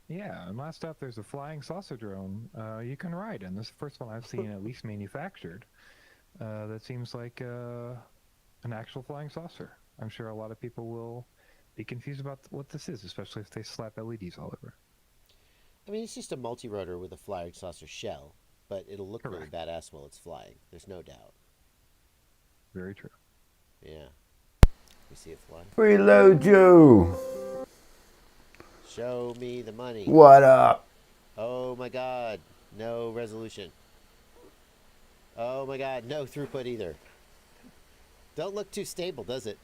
Yeah, and last up, there's a flying saucer drone you can ride, and this is the first one I've seen at least manufactured. That seems like an actual flying saucer. I'm sure a lot of people will be confused about what this is, especially if they slap LEDs all over. I mean, it's just a multi-rotor with a flying saucer shell, but it'll look really Correct. badass while it's flying. There's no doubt. Very true. Yeah. We see it fly. Preload Joe. Show me the money. What up? Oh my god. No resolution. Oh my god. No throughput either. Don't look too stable, does it?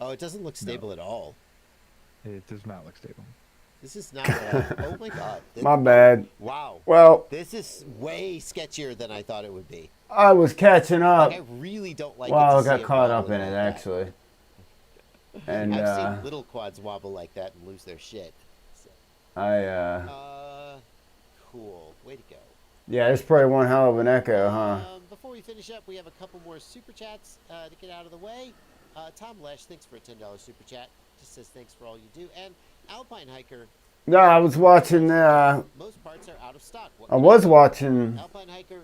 Oh, it doesn't look No, stable at all. it does not look stable. This is not. Oh my god. My bad. Wow. Well, This is way sketchier than I thought it would be. I was catching Like, up. I really don't like it. Well, To I see got it caught up wobble in like it, that. actually. And I've seen little quads wobble like that and lose their shit. So, I, cool. Way to go. yeah, it's probably one hell of an echo, huh? Before we finish up, we have a couple more super chats to get out of the way. Tom Lesh, thanks for a $10 super chat. Just says thanks for all you do. And Alpine Hiker, No, I was watching, most parts are out of stock. What I can was do? watching, Alpine Hiker,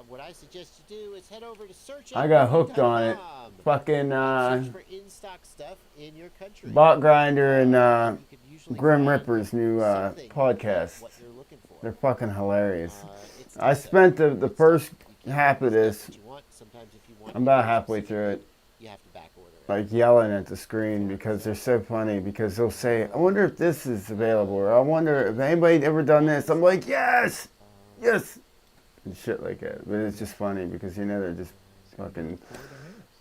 what I suggest you do is head over to I got hooked on it. searchengine.com. Fucking, Search for in-stock stuff in your country. Bot Grinder and, You could usually Grim find Ripper's new, something podcast. what you're looking for. They're fucking hilarious. It's I tough, spent though. the It's first tough. You can't half of get the this, stuff that you want. Sometimes if you want I'm about anything halfway specific, through it, you have to back order it. like yelling at the screen because they're so funny, because they'll say, I wonder if this is available, or I wonder if anybody ever done this. I'm like, yes, yes, and shit like that. But it's just funny because, you know, they're just fucking,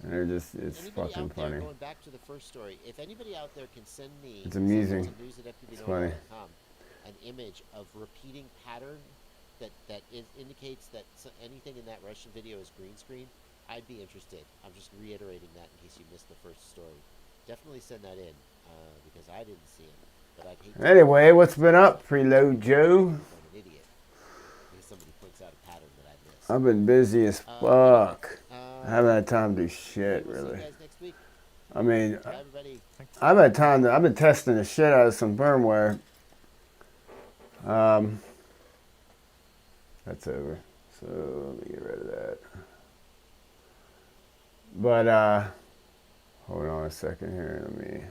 and they're just, it's Anybody fucking out there, funny. going back to the first story, if anybody out there can send me, It's send it amusing. to news at It's funny. fpvnormal.com, an image of repeating pattern that indicates that anything in that Russian video is green screen, I'd be interested. I'm just reiterating that in case you missed the first story. Definitely send that in because I didn't see it, but I'd hate to Anyway, what's been up, Preload Joe? I'm an idiot because somebody points out a pattern that I missed. I've been busy as Anyway, fuck. I haven't had time to do shit, we'll see really. you guys next week. I mean, Bye, everybody. I've had time to, I've been testing the shit out of some firmware. That's over. So let me get rid of that. But hold on a second here. Let me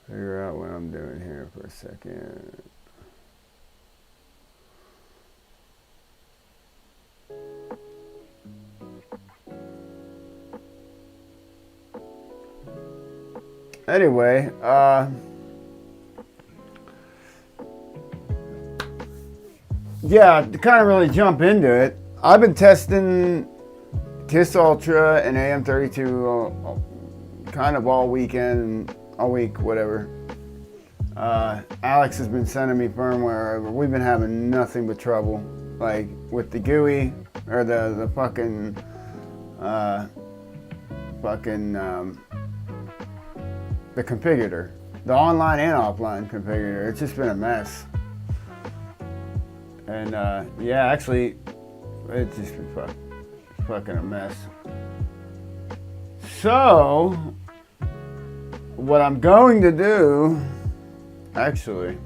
figure out what I'm doing here for a second. Anyway, yeah, to kind of really jump into it, I've been testing KISS Ultra and AM32 kind of all weekend, all week, whatever. Alex has been sending me firmware over. We've been having nothing but trouble, like with the GUI or the fucking the configurator, the online and offline configurator. It's just been a mess. And yeah, actually, it's just been fucking a mess. So, what I'm going to do, actually,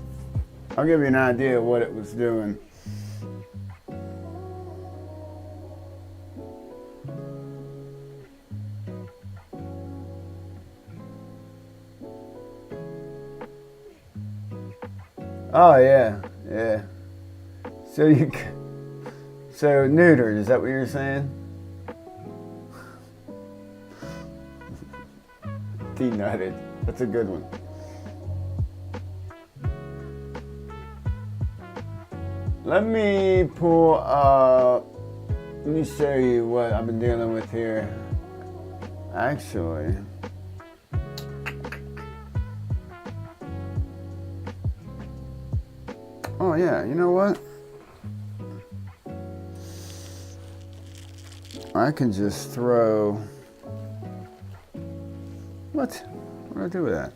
I'll give you an idea of what it was doing. Oh yeah, yeah. So so neutered, is that what you're saying? T-nutted. That's a good one. Let me pull up, let me show you what I've been dealing with here. Actually, oh yeah, you know what? I can just throw, what do I do with that?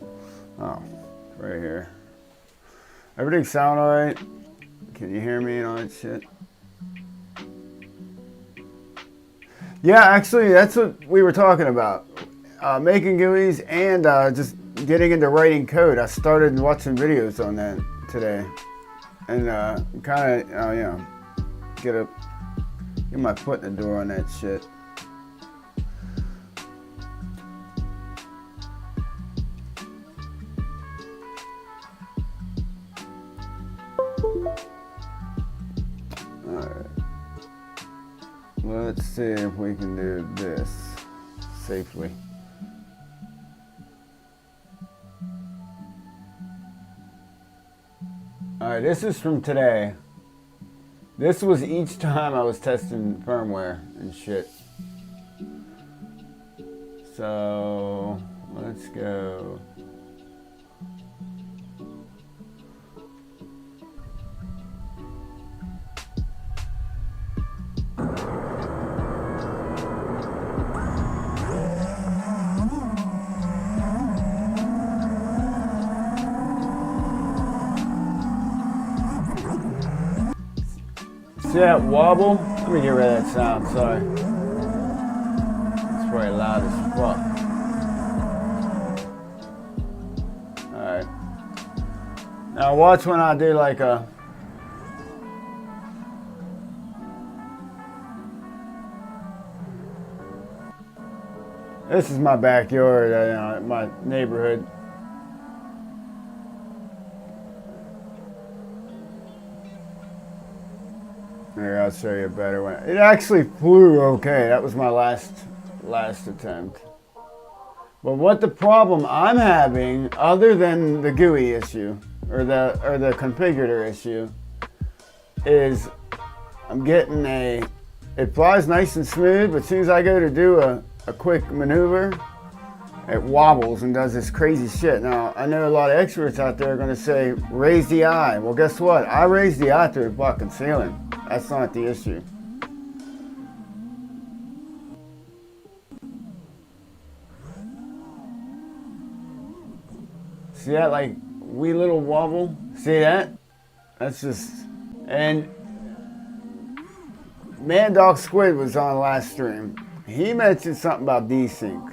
Oh, right here. Everything sound all right? Can you hear me and all that shit? Yeah, actually, that's what we were talking about. Making GUIs and just getting into writing code. I started watching videos on that today, and kind of, you know, get my foot in the door on that shit. Alright. Let's see if we can do this safely. Alright, this is from today. This was each time I was testing firmware and shit. So, let's go. See that wobble? Let me get rid of that sound, sorry. It's probably loud as fuck. Alright. Now watch when I do like a... This is my backyard, my neighborhood. Here, I'll show you a better one. It actually flew okay. That was my last attempt. But what the problem I'm having, other than the GUI issue or the configurator issue, is I'm getting it flies nice and smooth, but as soon as I go to do a quick maneuver, it wobbles and does this crazy shit. Now, I know a lot of experts out there are going to say, raise the eye. Well, guess what? I raised the eye through the fucking ceiling. That's not the issue. See that, like, wee little wobble? See that? That's just... And Mad Dog Squid was on last stream. He mentioned something about desync.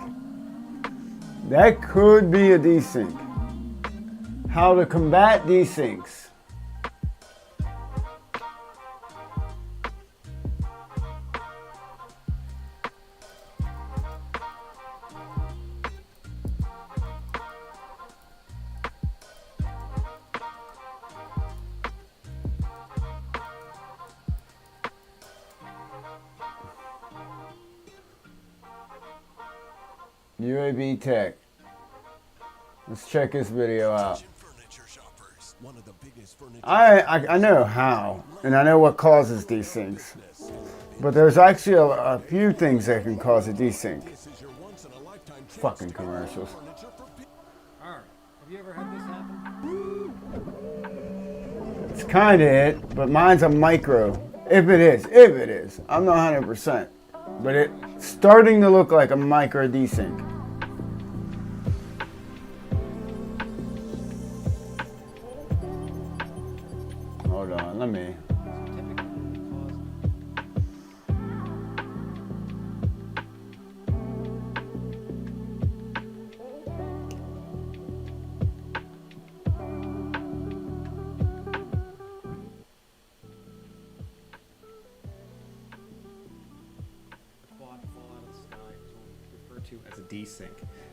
That could be a desync. How to combat desyncs. UAB Tech. Let's check this video out. I know how, and I know what causes desyncs. But there's actually a few things that can cause a desync. Fucking commercials. Have you ever had this happen? It's kind of it, but mine's a micro. If it is. I'm not 100%. But it's starting to look like a micro desync. Hold on, let me. As a desync.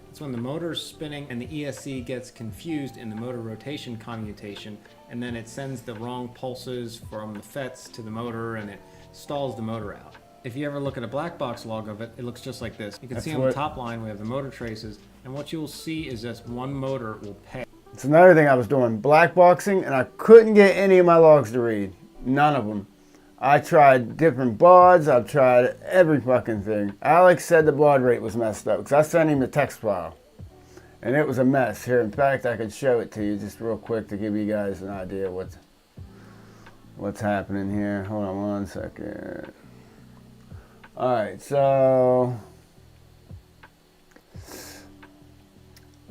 It's when the motor is spinning and the ESC gets confused in the motor rotation commutation, and then it sends the wrong pulses from the FETs to the motor and it stalls the motor out. If you ever look at a black box log of it, it looks just like this. You can see on the top line we have the motor traces, and what you'll see is this one motor will pay. It's another thing I was doing, black boxing, and I couldn't get any of my logs to read. None of them. I tried different bauds, I've tried every fucking thing. Alex said the baud rate was messed up because I sent him the text file. And it was a mess. Here, in fact, I could show it to you just real quick to give you guys an idea what's happening here. Hold on one second. Alright, so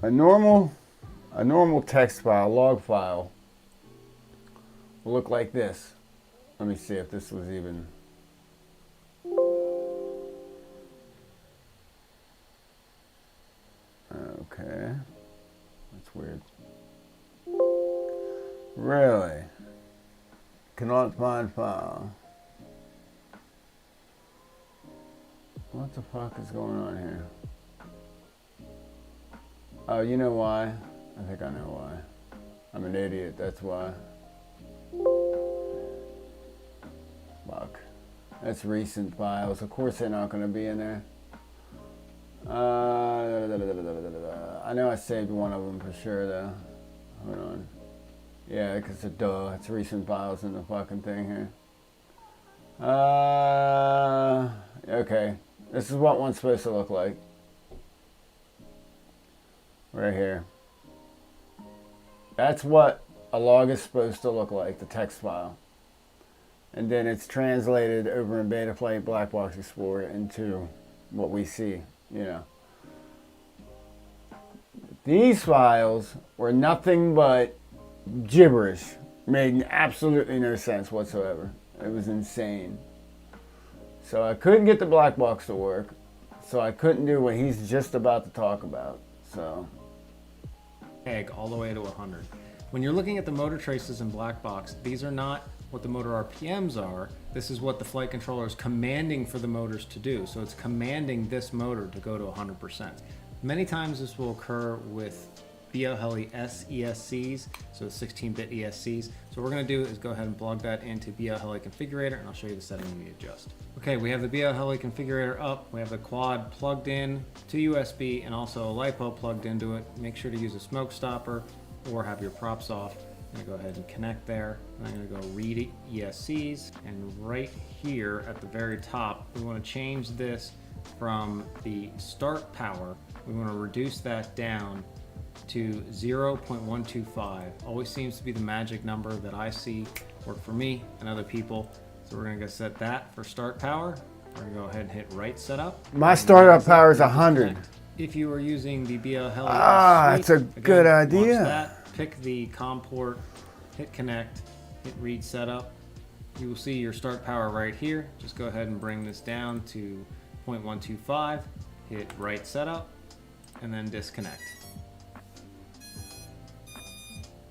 a normal text file, log file, will look like this. Let me see if this was even... Okay. That's weird. Really? Cannot find file. What the fuck is going on here? Oh, you know why? I think I know why. I'm an idiot, that's why. Fuck. That's recent files. Of course they're not going to be in there. I know I saved one of them for sure though. Hold on. Yeah, because it's recent files in the fucking thing here. Okay. This is what one's supposed to look like. Right here. That's what a log is supposed to look like, the text file. And then it's translated over in Betaflight Black Box Explorer into what we see, you know. These files were nothing but gibberish. Made absolutely no sense whatsoever. It was insane. So I couldn't get the black box to work. So I couldn't do what he's just about to talk about. So egg all the way to 100. When you're looking at the motor traces in black box, these are not what the motor RPMs are. This is what the flight controller is commanding for the motors to do. So it's commanding this motor to go to 100%. Many times this will occur with BLHeli S ESCs, so 16-bit ESCs. So what we're going to do is go ahead and plug that into BLHeli configurator, and I'll show you the setting we adjust. Okay, we have the BLHeli configurator up. We have the quad plugged in to USB and also a LiPo plugged into it. Make sure to use a smoke stopper or have your props off. I'm going to go ahead and connect there. And I'm going to go read ESCs, and right here at the very top, we want to change this from the start power. We want to reduce that down to 0.125. Always seems to be the magic number that I see work for me and other people. So we're going to go set that for start power. We're going to go ahead and hit right setup. my startup power is 100. If you are using the BLHeli, That's a good idea. That, pick the COM port, hit connect, hit read setup. You will see your start power right here. Just go ahead and bring this down to 0.125, hit right setup, and then disconnect.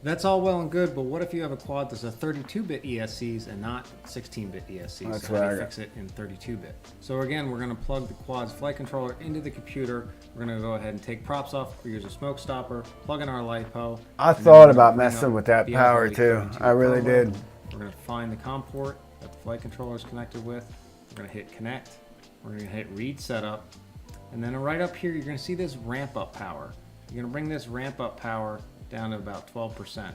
That's all well and good, but what if you have a quad that's a 32-bit ESCs and not 16-bit ESCs? That's so how do right. you fix it in 32-bit? So again, we're going to plug the quad's flight controller into the computer. We're going to go ahead and take props off. We use a smoke stopper, plug in our LiPo. I thought about messing with that power too. I really did. We're going to find the COM port that the flight controller is connected with. We're going to hit connect. We're going to hit read setup. And then right up here, you're going to see this ramp up power. You're going to bring this ramp up power down to about 12%,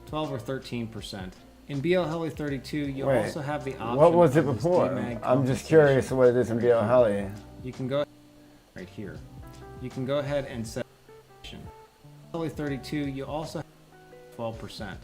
12 or 13%. In BLHeli 32, you also have the option. What was it of this before? DMAG I'm just compensation. curious what it is in BLHeli. You can go right here. You can go ahead and set BLHeli 32. You also have 12%,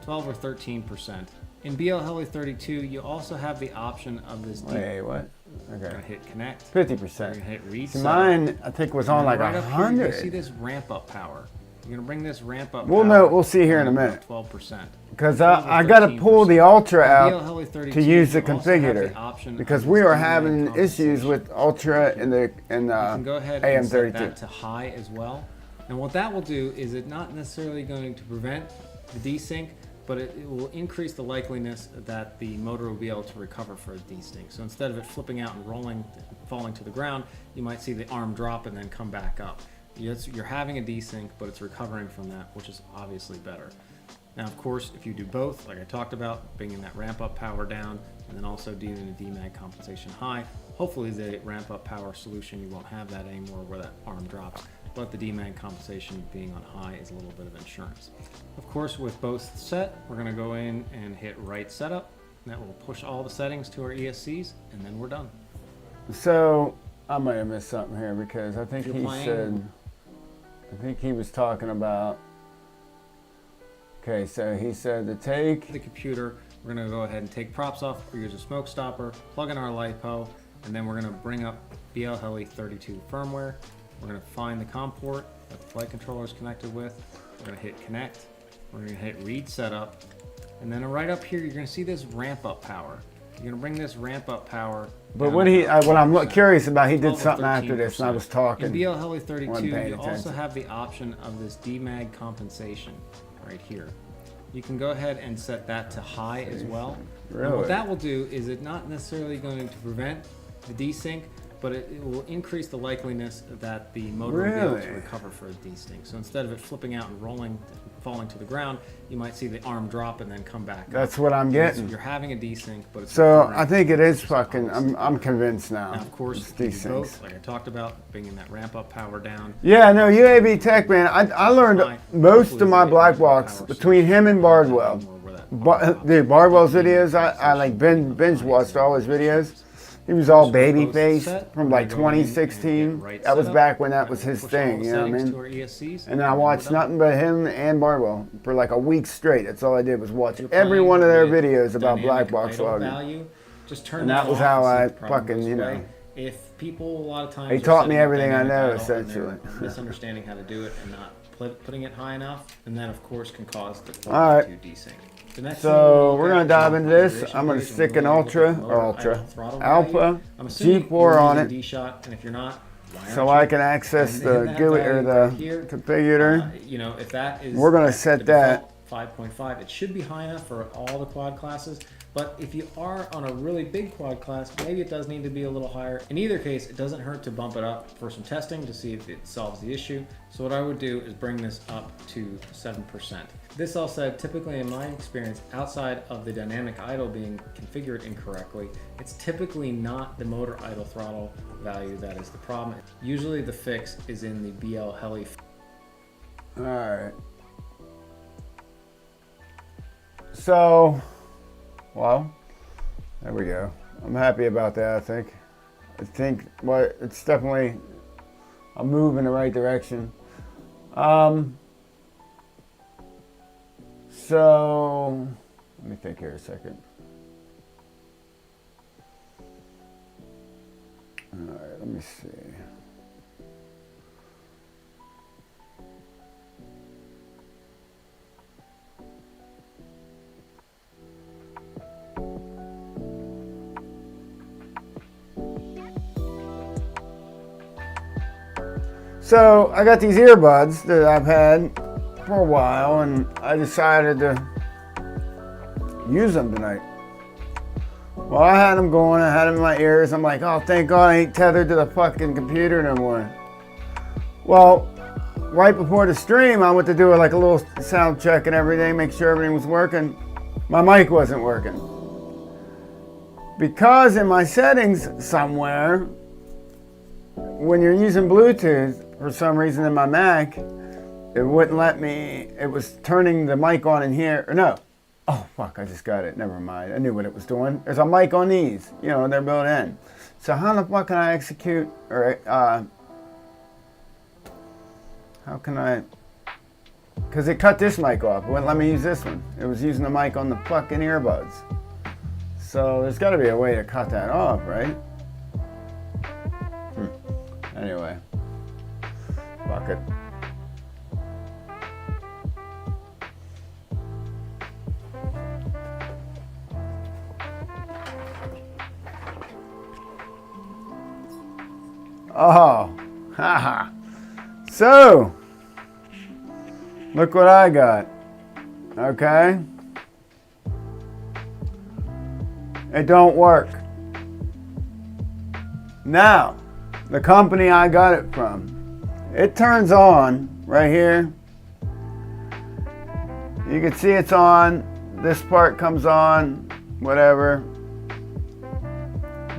12 or 13%. In BLHeli 32, you also have the option of this. Wait, what? We're Okay. gonna hit connect. 50%. We're gonna hit read. See, setup. mine, I think, was on And like right up here, you 100. can see this ramp up power. You're gonna bring this ramp up. We'll power know. We'll see here in a down to minute. 12%. Because I got to pull the Ultra out BLHeli 32, to use the you also have the configurator. option Because of we this are DMAG having issues compensation. with Ultra and the You can go ahead and set that AM32. to high as well. And what that will do is it not necessarily going to prevent the desync, but it will increase the likeliness that the motor will be able to recover for a desync. So instead of it flipping out and rolling, falling to the ground, you might see the arm drop and then come back up. You're having a desync, but it's recovering from that, which is obviously better. Now, of course, if you do both, like I talked about, bringing that ramp up power down and then also doing the DMAG compensation high, hopefully the ramp up power solution, you won't have that anymore where that arm drops, but the DMAG compensation being on high is a little bit of insurance. Of course, with both set, we're gonna go in and hit right setup. That will push all the settings to our ESCs, and then we're done. So I might have missed something here because I think You're he playing. said. I think he was talking about. Okay, so he said to take. The computer, we're gonna go ahead and take props off. We use a smoke stopper, plug in our LiPo, and then we're gonna bring up BLHeli 32 firmware. We're gonna find the COM port that the flight controller is connected with. We're gonna hit connect. We're gonna hit read setup. And then right up here, you're gonna see this ramp up power. You're gonna bring this ramp up power. But down what about what I'm 12%. curious about, he did 12 or something after this, and I 13%. was talking. In BL Heli 32, Wasn't paying you also attention. have the option of this demag compensation right here. You can go ahead and set that to high as well. And Really? what that will do is it's not necessarily going to prevent the desync, but it will increase the likeliness that the motor will be able to Really? recover for a desync. So instead of it flipping out and rolling, falling to the ground, you might see the arm drop and then come back. That's up. what I'm So getting. you're having a desync, but it's So not I think it is 100% fucking. obvious. I'm convinced now. Now, of course, It's you can do these both, things. like I talked about, bringing that ramp up power down. Yeah, no, UAB Tech, man. I learned most of my black box between him and Bardwell. Dude, Bardwell's videos, I like binge watched all his videos. He was all baby faced from like 2016. That was back when that was his thing, you know what I mean? And I watched nothing but him and Bardwell for like a week straight. That's all I did was watch every one of their videos about black box logging. Just turn And that was how I fucking, you know. If people a lot of times He are taught me setting up everything I dynamic know, idle and essentially. they're misunderstanding how to do it and not putting it high enough, and that of course can cause the All right. to desync. The next So thing we'll look we're at gonna is dive the into this. configuration I'm gonna page, and stick we're an gonna look at Ultra the or motor Ultra idle throttle Alpha value. I'm assuming G4 you're on using it, D-Shot, and if you're not, why so aren't I you? can access And the in that GUI or value the right here, configurator. you know, if that is We're gonna at set the that. default 5.5, it should be high enough for all the quad classes. But if you are on a really big quad class, maybe it does need to be a little higher. In either case, it doesn't hurt to bump it up for some testing to see if it solves the issue. So what I would do is bring this up to 7%. This all said, typically in my experience, outside of the dynamic idle being configured incorrectly, it's typically not the motor idle throttle value that is the problem. Usually the fix is in the BL Heli. All right. So, well, there we go. I'm happy about that. I think what it's definitely a move in the right direction. So let me think here a second. All right, let me see. So I got these earbuds that I've had for a while, and I decided to use them tonight. Well, I had them going, I had them in my ears. I'm like, oh, thank God I ain't tethered to the fucking computer no more. Well, right before the stream, I went to do like a little sound check and everything, make sure everything was working. My mic wasn't working. Because in my settings somewhere, when you're using Bluetooth, for some reason in my Mac, it wouldn't let me, it was turning the mic on in here, or no. Oh, fuck, I just got it, never mind. I knew what it was doing. There's a mic on these, you know, they're built in. So how the fuck can I execute, or, how can I, because it cut this mic off, it wouldn't let me use this one. It was using the mic on the fucking earbuds. So there's gotta be a way to cut that off, right? Anyway, fuck it. Oh, haha. So, look what I got. Okay? It don't work. Now, the company I got it from, it turns on right here. You can see it's on. This part comes on, whatever.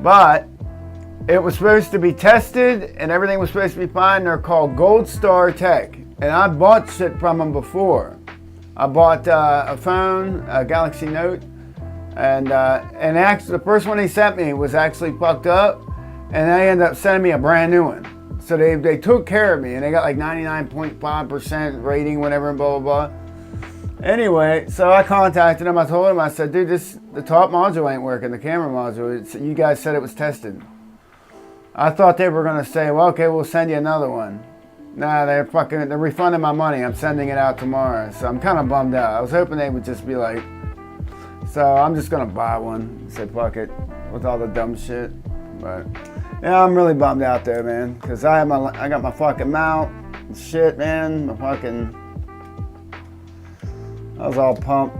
But it was supposed to be tested and everything was supposed to be fine. They're called Gold Star Tech. And I bought shit from them before. I bought a phone, a Galaxy Note. And actually the first one they sent me was actually fucked up. And they ended up sending me a brand new one. So they took care of me and they got like 99.5% rating, whatever, blah, blah, blah. Anyway, so I contacted them. I told them, I said, dude, the top module ain't working, the camera module. You guys said it was tested. I thought they were going to say, well, okay, we'll send you another one. Nah, they're refunding my money. I'm sending it out tomorrow. So I'm kind of bummed out. I was hoping they would just be like, So I'm just gonna buy one. Say fuck it with all the dumb shit. But yeah, I'm really bummed out there, man, because I got my fucking mount and shit, man. I was all pumped.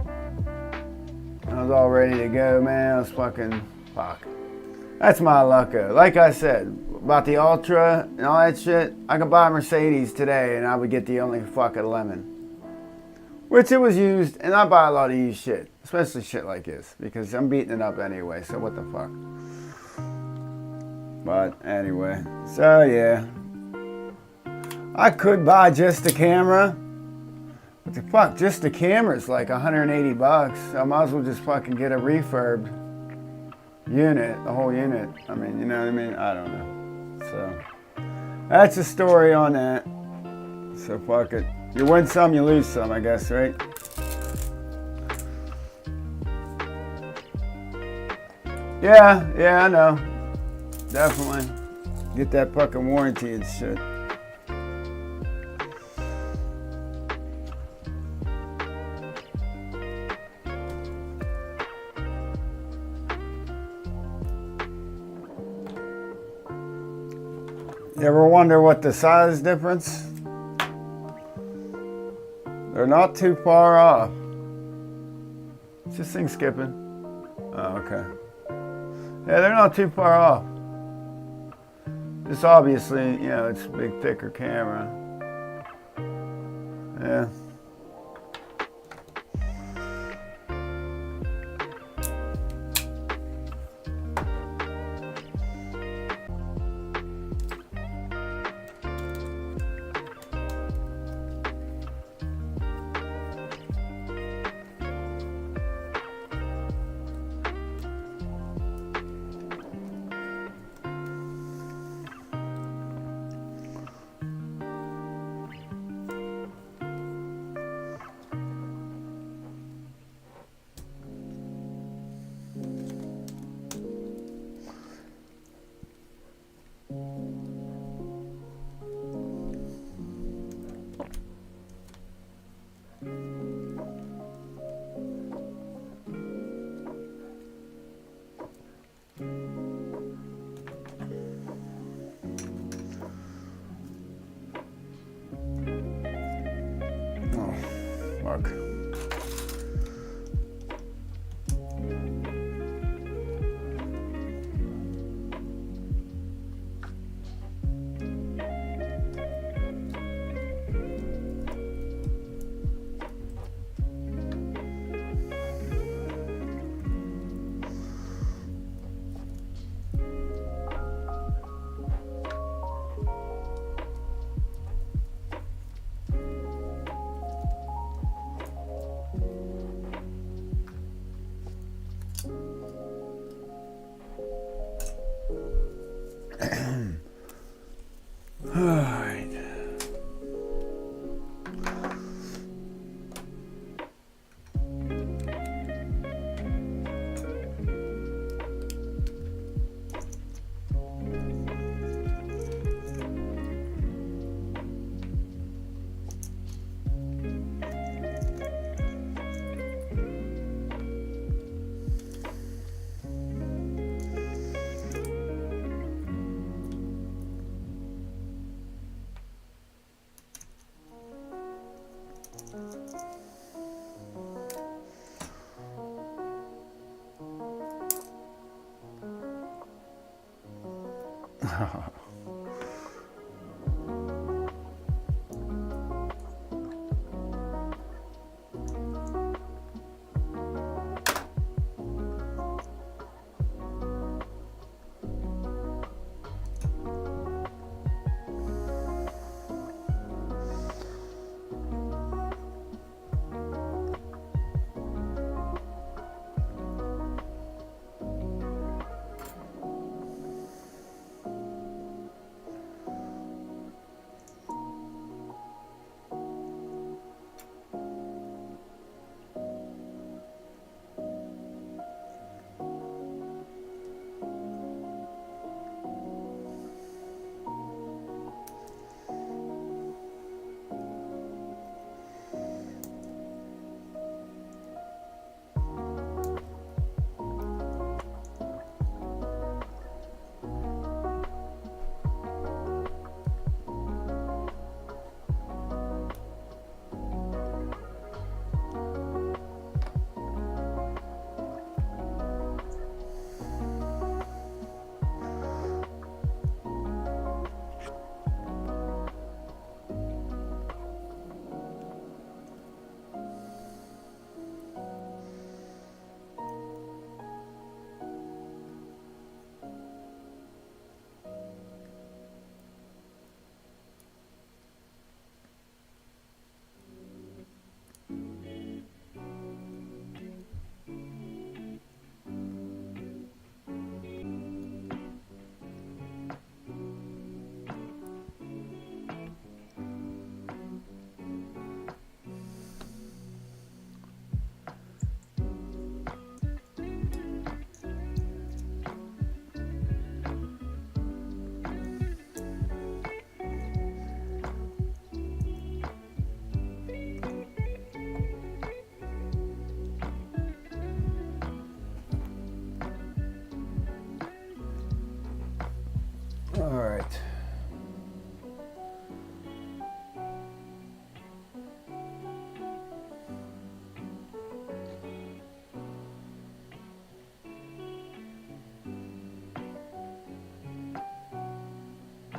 I was all ready to go, man. I was fucking fuck. That's my luck. Like I said about the Ultra and all that shit, I could buy a Mercedes today and I would get the only fucking lemon. Which it was used, and I buy a lot of used shit, especially shit like this, because I'm beating it up anyway, so what the fuck. But anyway, so yeah. I could buy just a camera, but the fuck, just the camera's like 180 bucks, so I might as well just fucking get a refurbed unit, the whole unit. I mean, you know what I mean? I don't know. So, that's the story on that. So fuck it. You win some, you lose some, I guess, right? Yeah, I know. Definitely. Get that fucking warranty and shit. You ever wonder what the size difference? They're not too far off. Is this thing skipping? Oh, okay. Yeah, they're not too far off. This obviously, you know, it's a big, thicker camera. Yeah. Fuck. Alright.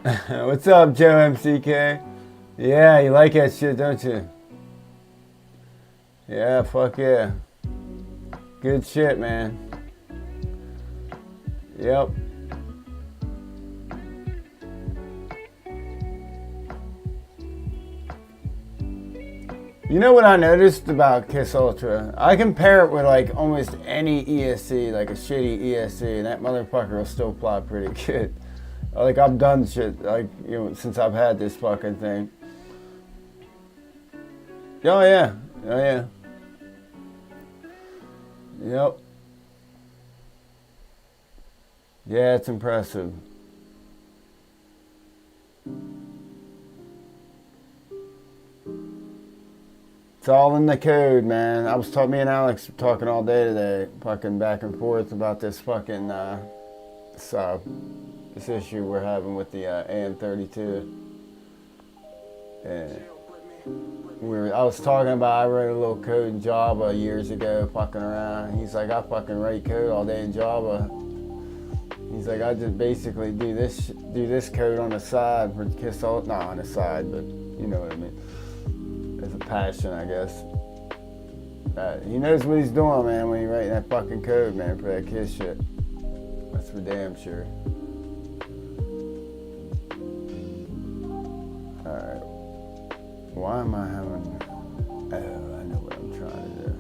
What's up, Joe MCK? Yeah, you like that shit, don't you? Yeah, fuck yeah. Good shit, man. Yep. You know what I noticed about Kiss Ultra? I compare it with like almost any ESC, like a shitty ESC, and that motherfucker will still fly pretty good. Like I've done shit, like, you know, since I've had this fucking thing. Oh yeah, oh yeah. Yep. Yeah, it's impressive. It's all in the code, man. I was talking, me and Alex were talking all day today, fucking back and forth about this fucking this issue we're having with the AM32. And I was talking about, I wrote a little code in Java years ago, fucking around. He's like, I fucking write code all day in Java. He's like, I just basically do this code on the side for Kiss Ultra, not on the side, but you know what I mean. As a passion, I guess. He knows what he's doing, man, when he's writing that fucking code, man, for that Kiss shit. That's for damn sure. Alright. Why am I having... Oh, I know what I'm trying to do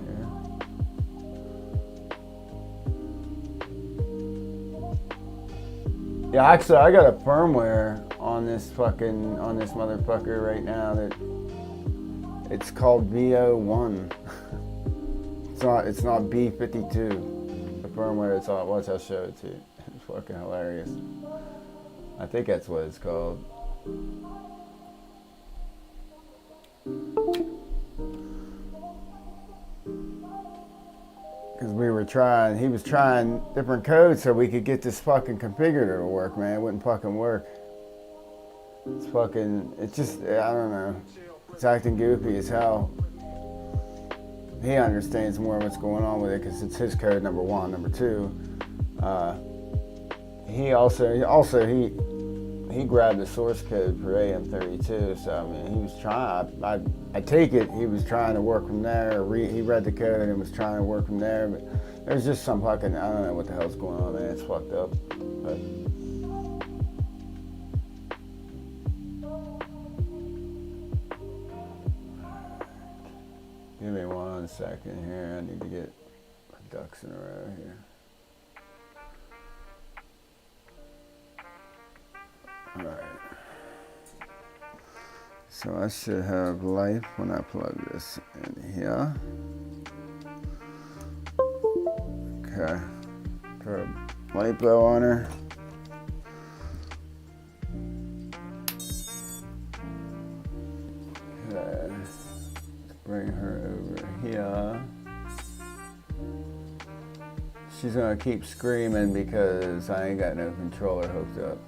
here. Yeah, actually, I got a firmware on this motherfucker right now that it's called VO1. It's not B52. The firmware it's on. Watch, I'll show it to you. It's fucking hilarious. I think that's what it's called. Because he was trying different codes so we could get this fucking configurator to work, man. It wouldn't fucking work. It's just, I don't know. It's acting goofy as hell. He understands more what's going on with it because it's his code, number one. Number two, he grabbed the source code for AM32. So I mean, he was trying. I take it he was trying to work from there. He read the code and was trying to work from there. But there's just some fucking, I don't know what the hell's going on, man. It's fucked up. But give me 1 second here. I need to get my ducks in a row here. Alright. So I should have life when I plug this in here. Okay. Put a lipo on her. Okay. Bring her over here. She's gonna keep screaming because I ain't got no controller hooked up.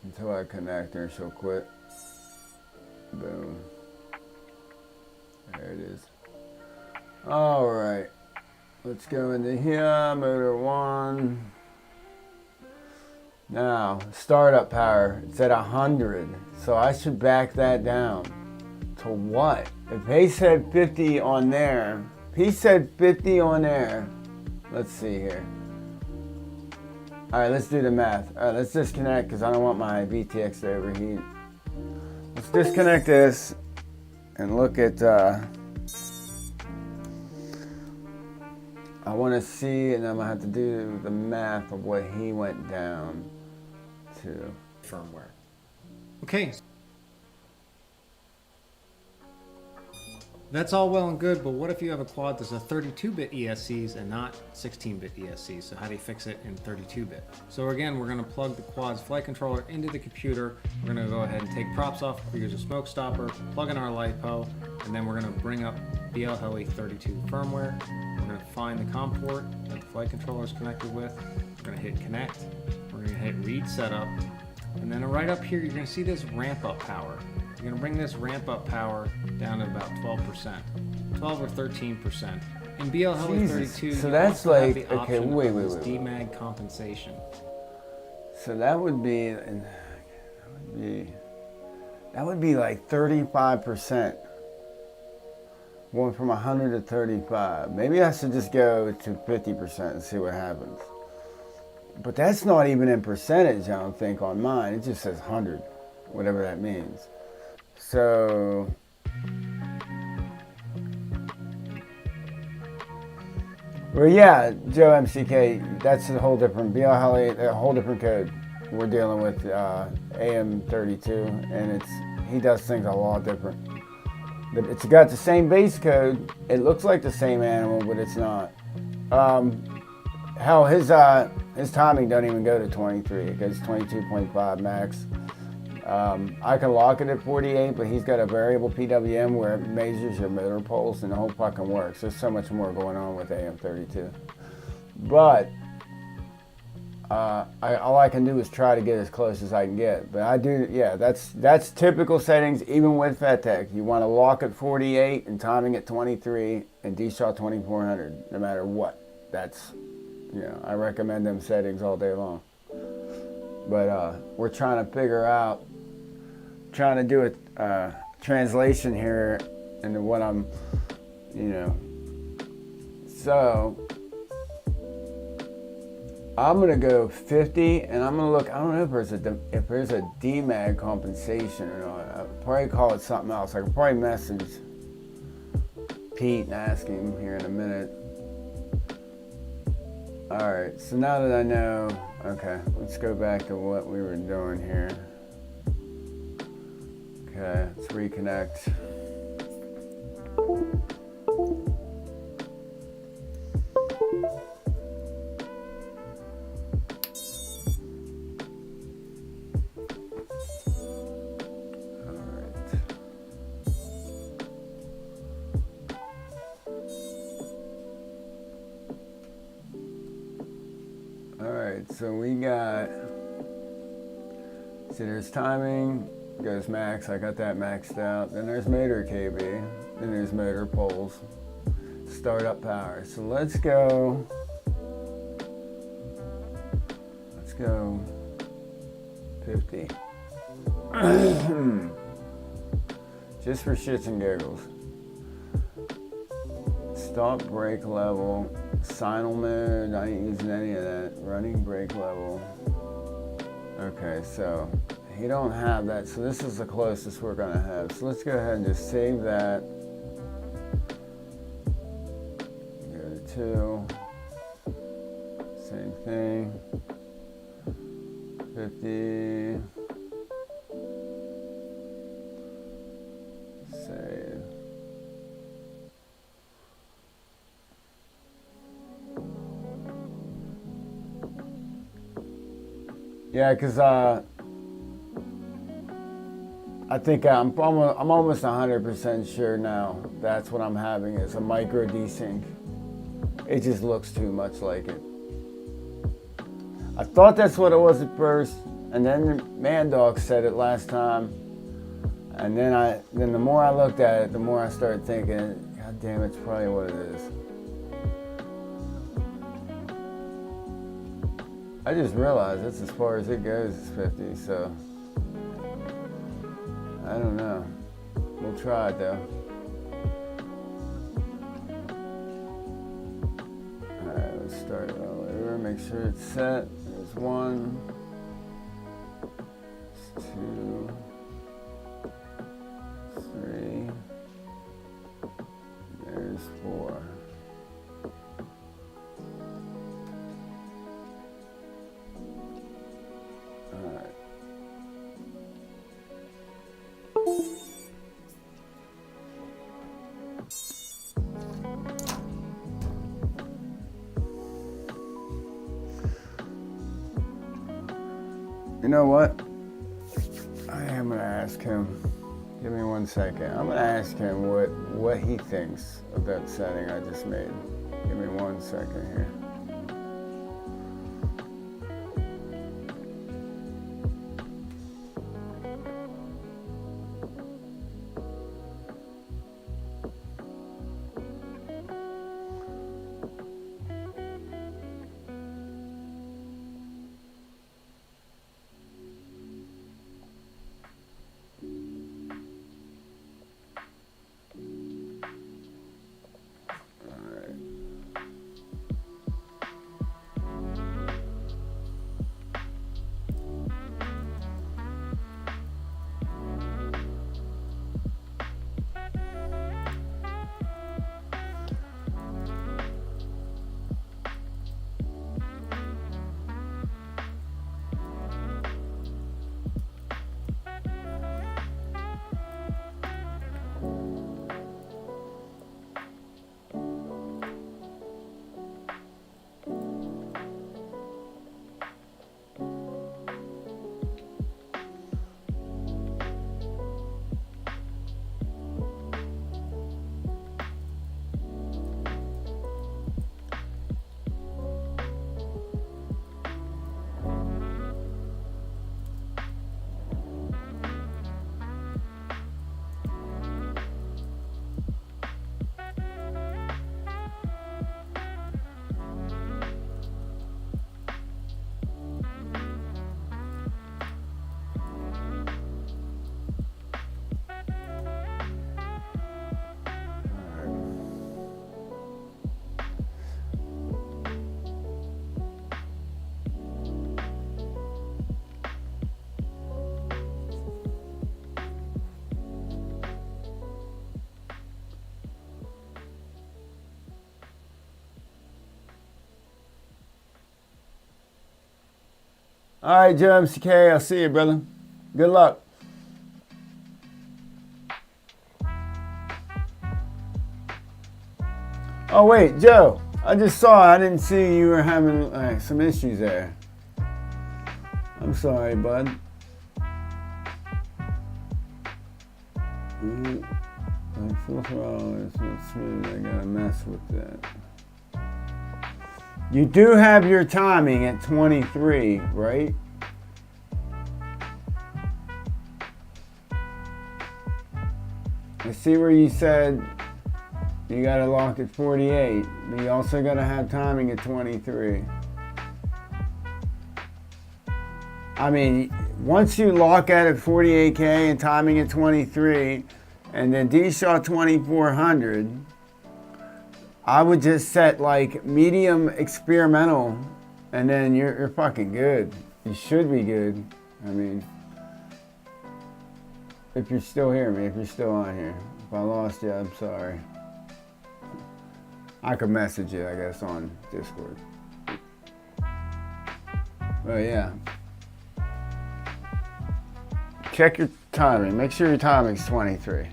Until I connect her, she'll quit. Boom. There it is. Alright. Let's go into here, motor 1. Now, startup power, it's at 100, so I should back that down. To what? If he said 50 on there, let's see here. Alright, let's do the math. Alright, let's disconnect because I don't want my VTX to overheat. Let's disconnect this and look at, I want to see, and I'm going to have to do the math of what he went down to. Firmware. Okay. That's all well and good, but what if you have a quad that's a 32-bit ESCs and not 16-bit ESCs? So how do you fix it in 32-bit? So again, we're going to plug the quad's flight controller into the computer. We're going to go ahead and take props off. We use a smoke stopper, plug in our LiPo, and then we're going to bring up BLHeli32 firmware. We're going to find the COM port that the flight controller is connected with. We're going to hit connect. We're going to hit read setup. And then right up here, you're going to see this ramp up power. You're going to bring this ramp up power down to about 12%, 12 or 13%. In BLHeli32, Jesus. you So that's also have like- the okay, option wait, of wait, this wait, wait. DMAG compensation. So that would be like 35%. Going from 100 to 35. Maybe I should just go to 50% and see what happens. But that's not even in percentage, I don't think, on mine. It just says 100, whatever that means. So, well, yeah, Joe MCK, that's a whole different BLHeli, a whole different code. We're dealing with AM32, and he does things a lot different. It's got the same base code. It looks like the same animal, but it's not. Hell, his timing don't even go to 23. It goes 22.5 max. I can lock it at 48, but he's got a variable PWM where it measures your motor pulse and the whole fucking works. There's so much more going on with AM32. But all I can do is try to get as close as I can get. But I do, yeah, that's typical settings even with FETTEC. You want to lock at 48 and timing at 23 and D-Shaw 2400 no matter what. That's, I recommend them settings all day long. But we're trying to figure out, trying to do a translation here into what I'm, so I'm gonna go 50, and I'm gonna look. I don't know if there's a DMAG compensation or not. I'll probably call it something else. I could probably message Pete and ask him here in a minute. All right. So now that I know, okay, let's go back to what we were doing here. Okay, let's reconnect. So we got, see there's timing, goes max, I got that maxed out. Then there's motor KB, then there's motor poles, startup power. So let's go 50. Just for shits and giggles. Stop brake level. Signal mode, I ain't using any of that. Running brake level. Okay, so he don't have that, so this is the closest we're gonna have. So let's go ahead and just save that. Go to 2. Same thing. 50. Save. Yeah, because I think I'm almost 100% sure now that's what I'm having is a micro desync. It just looks too much like it. I thought that's what it was at first, and then Man Dog said it last time, and then the more I looked at it, the more I started thinking, God damn, it's probably what it is. I just realized that's as far as it goes is 50, so I don't know. We'll try it though. Alright, let's start it all over. Make sure it's set. There's 1, 2, 3. There's 4. You know what? I am gonna ask him. Give me 1 second. I'm gonna ask him what he thinks of that setting I just made. Give me 1 second here. All right, Joe MCK, I'll see you, brother. Good luck. Oh, wait, Joe. I just saw, I didn't see you were having some issues there. I'm sorry, bud. Full throttle is not smooth. I gotta mess with that. You do have your timing at 23, right? I see where you said you gotta lock at 48, but you also gotta have timing at 23. I mean, once you lock at 48K and timing at 23, and then D-Shaw 2400, I would just set like medium experimental, and then you're fucking good. You should be good. I mean, if you're still here, if you're still on here. If I lost you, I'm sorry. I could message you, I guess, on Discord. But yeah. Check your timing. Make sure your timing's 23.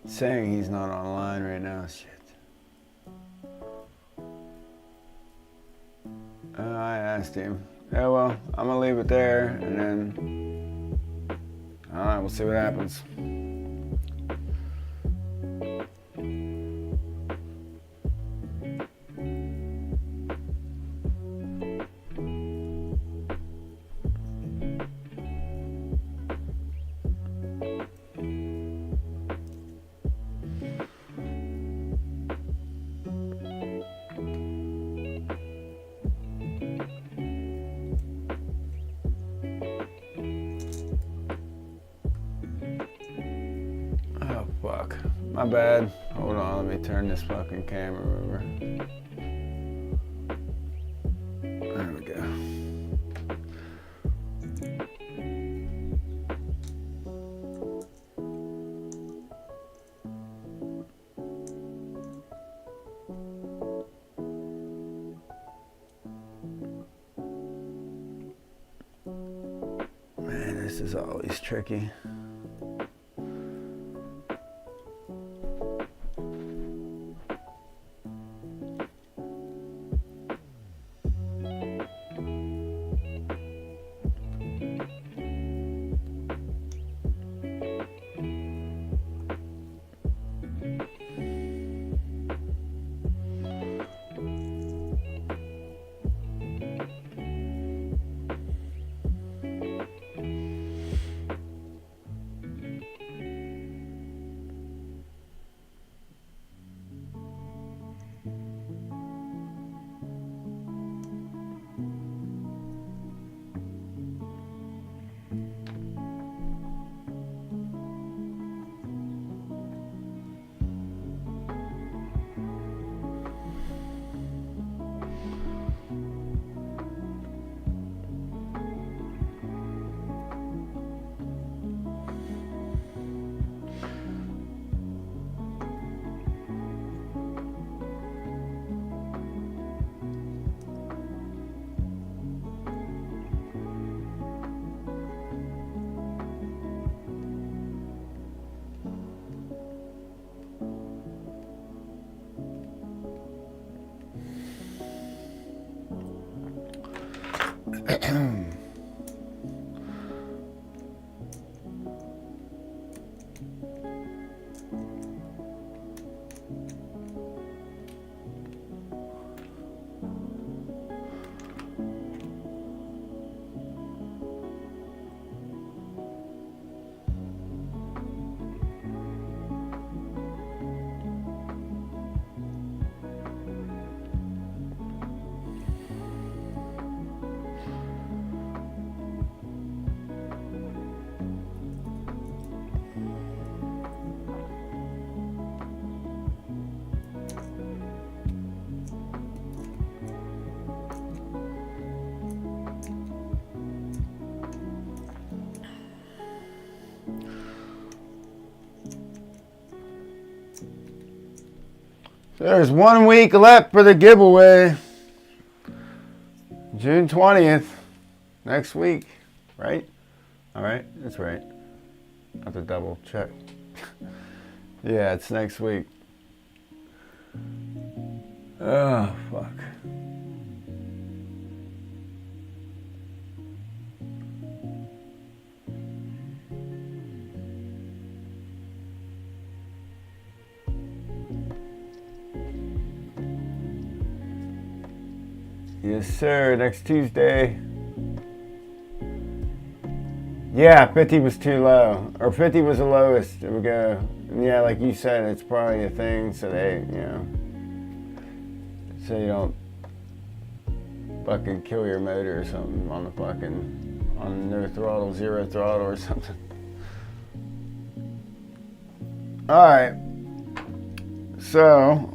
Saying he's not online right now. Shit. I asked him. Yeah, well, I'm gonna leave it there, and then all right, we'll see what happens. Fuck. My bad. Hold on, let me turn this fucking camera over. There we go. Man, this is always tricky. There's 1 week left for the giveaway. June 20th. Next week. Right? Alright, that's right. I have to double check. Yeah, it's next week. Oh, fuck. Yes, sir. Next Tuesday. Yeah, 50 was too low. Or 50 was the lowest. There we go. Yeah, like you said, it's probably a thing so they, you know, so you don't fucking kill your motor or something on the fucking, on no throttle, zero throttle or something. Alright. So,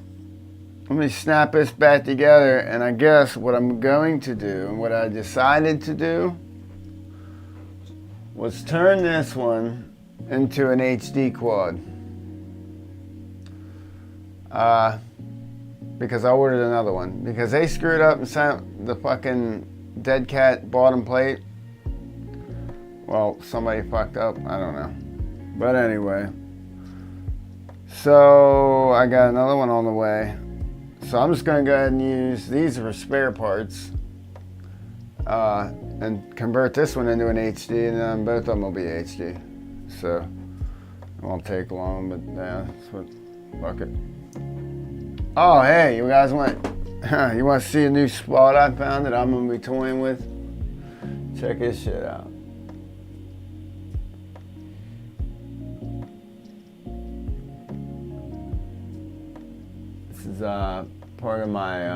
let me snap this back together, and I guess what I'm going to do, and what I decided to do, was turn this one into an HD quad. Because I ordered another one. Because they screwed up and sent the fucking dead cat bottom plate. Well, somebody fucked up, I don't know. But anyway. So, I got another one on the way. So I'm just going to go ahead and use these for spare parts and convert this one into an HD, and then both of them will be HD. So it won't take long, but yeah, that's what, fuck it. Oh, hey, you guys want, you want to see a new spot I found that I'm going to be toying with? Check this shit out. This is part of my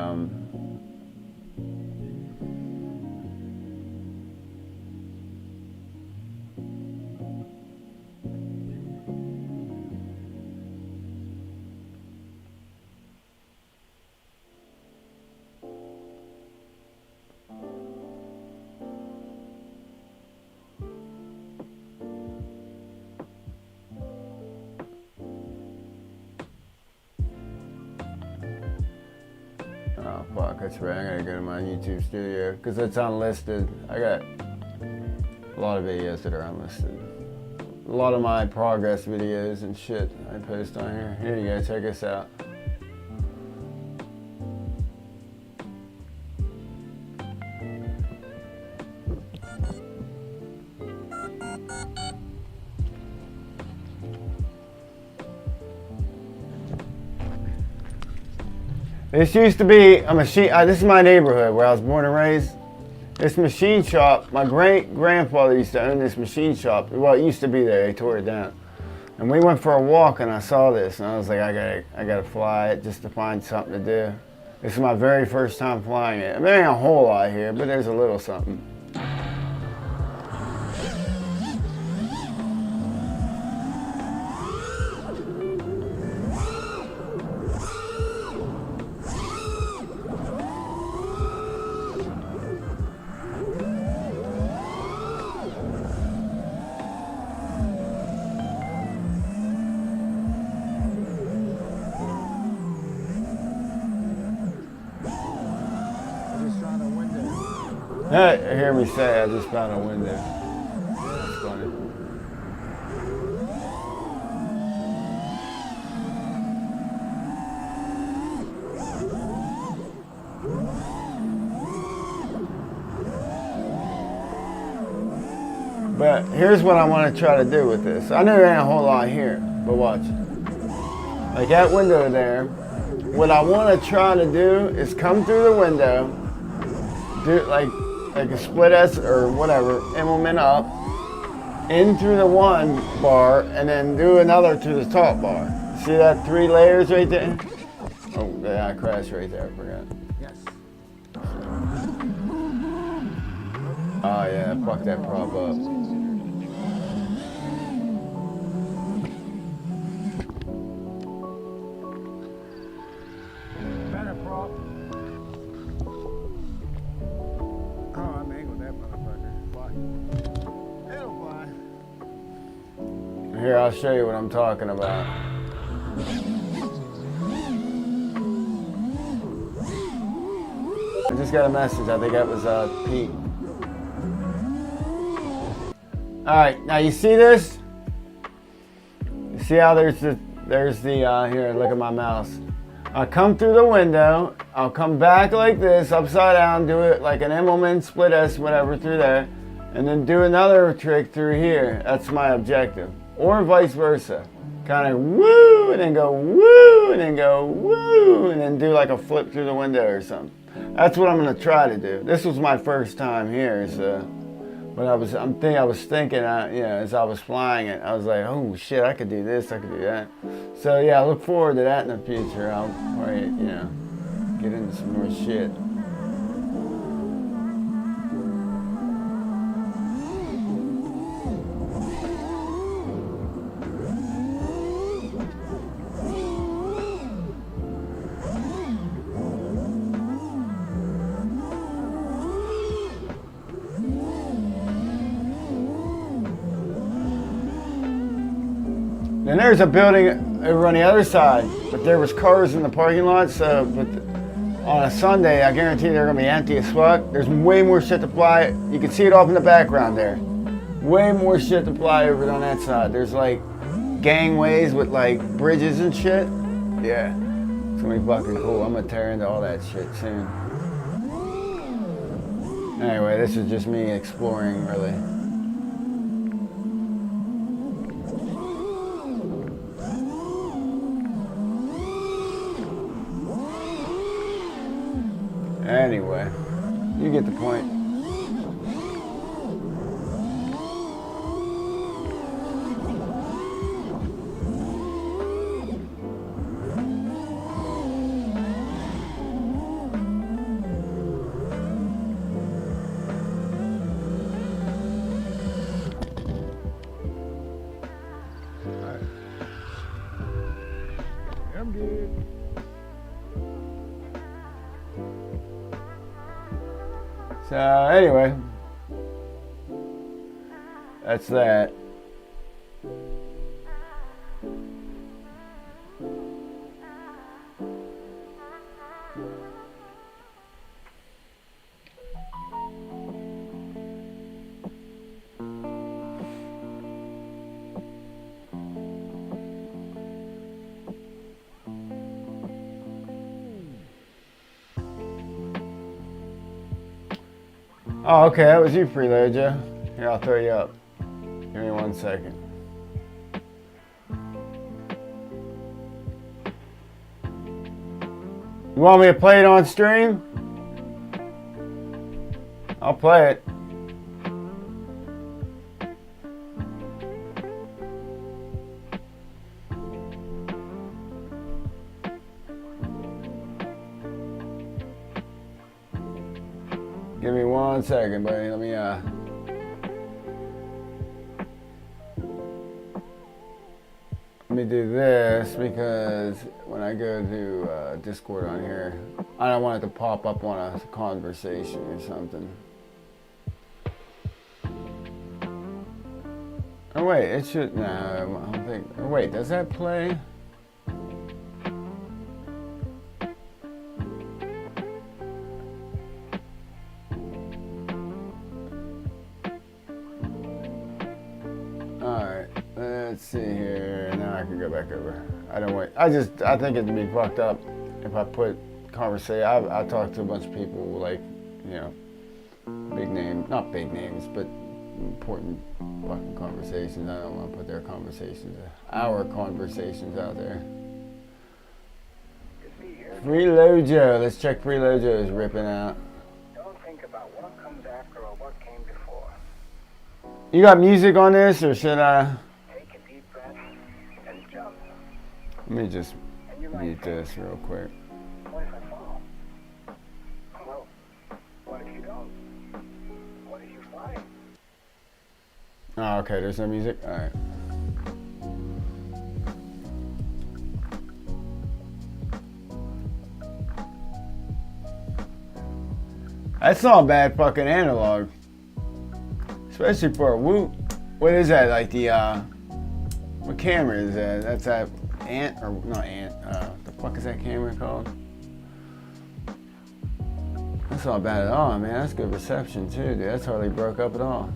oh fuck, that's right, I gotta go to my YouTube studio because it's unlisted. I got a lot of videos that are unlisted. A lot of my progress videos and shit I post on here. Here you go, check this out. This used to be a machine, this is my neighborhood where I was born and raised. This machine shop, my great-grandfather used to own this machine shop. Well, it used to be there, they tore it down. And we went for a walk and I saw this and I was like, I gotta fly it just to find something to do. This is my very first time flying it. I mean, there ain't a whole lot here, but there's a little something. Hear me say, I just found a window. That's funny. But here's what I want to try to do with this. I know there ain't a whole lot here, but watch. Like that window there, what I want to try to do is come through the window, do like a split S or whatever, implement up, in through the one bar, and then do another to the top bar. See that 3 layers right there? Oh, yeah, I crashed right there, I forgot. Yes. Oh yeah, fuck that prop up. Better prop. Here, I'll show you what I'm talking about. I just got a message. I think that was Pete. All right, now you see this? You see how there's the here, look at my mouse. I'll come through the window, I'll come back like this, upside down, do it like an Immelman split S, whatever, through there, and then do another trick through here. That's my objective. Or vice versa. Kind of woo, and then go woo, and then go woo, and then do like a flip through the window or something. That's what I'm gonna try to do. This was my first time here, so. But I was thinking, as I was flying it, I was like, oh shit, I could do this, I could do that. So yeah, I look forward to that in the future. I'll probably, get into some more shit. Then there's a building over on the other side, but there was cars in the parking lot, so but on a Sunday, I guarantee they're gonna be empty as fuck. There's way more shit to fly. You can see it off in the background there. Way more shit to fly over on that side. There's like gangways with like bridges and shit. Yeah, it's gonna be fucking cool. I'm gonna tear into all that shit soon. Anyway, this is just me exploring, really. Anyway, you get the point. I'm good. So anyway, that's that. Oh, okay, that was you, Preload, Joe. Here, I'll throw you up. Give me 1 second. You want me to play it on stream? I'll play it. Give me 1 second, buddy. Let me do this because when I go to Discord on here, I don't want it to pop up on a conversation or something. Oh wait, it should. No, I don't think. Oh wait, does that play? Let's see here. Now I can go back over. I don't wait. I think it'd be fucked up if I put conversation. I talked to a bunch of people like, big name, not big names, but important fucking conversations. I don't want to put their conversations, our conversations out there. Freeload Joe. Let's check Freeload Joe's ripping out. Don't think about what comes after or what came before. You got music on this, or should I? Take a deep breath and jump. Let me just mute this real quick. What if I fall? Well, what if you don't? What if you fly? Oh, okay. There's no music. All right. That's not bad fucking analog. Especially for a Whoop. What is that? Like the, what camera is that? That's that Ant, or not Ant, the fuck is that camera called? That's not bad at all, man. That's good reception too, dude. That's hardly broke up at all.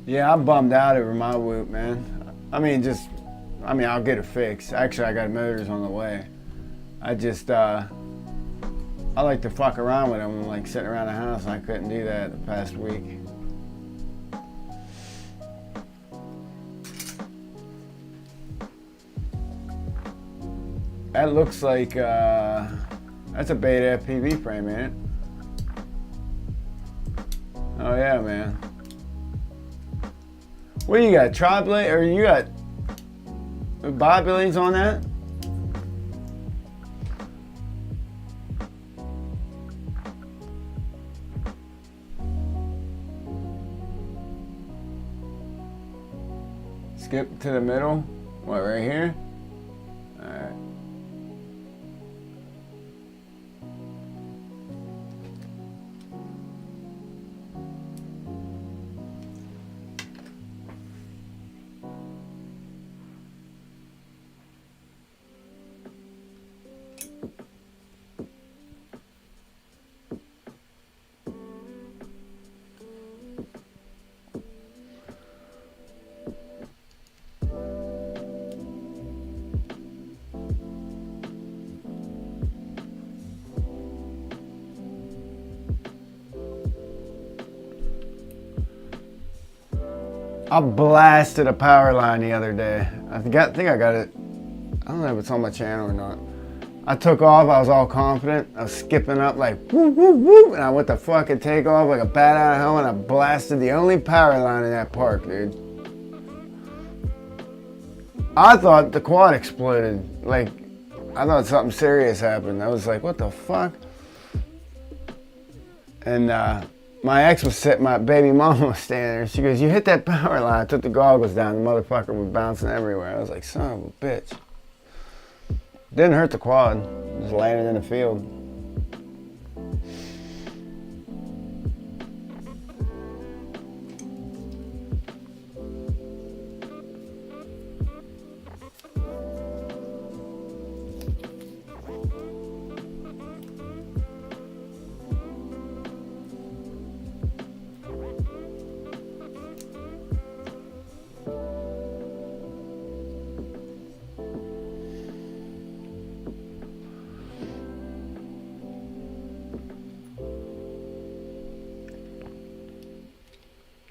Yeah, I'm bummed out over my whoop, man. I'll get it fixed. Actually, I got motors on the way. I like to fuck around with them, like sitting around the house, and I couldn't do that the past week. That looks like, that's a Beta FPV frame, ain't it? Oh yeah, man. What do you got, tri-blade, or you got bi-blades on that? Skip to the middle. What, right here? Alright. I blasted a power line the other day. I think I got it. I don't know if it's on my channel or not. I took off, I was all confident. I was skipping up like whoop, whoop, whoop, and I went to fucking take off like a bat out of hell, and I blasted the only power line in that park, dude. I thought the quad exploded. Like, I thought something serious happened. I was like, what the fuck? And my ex was sitting, my baby mama was standing there. She goes, you hit that power line. I took the goggles down. The motherfucker was bouncing everywhere. I was like, son of a bitch. Didn't hurt the quad. Just landed in the field.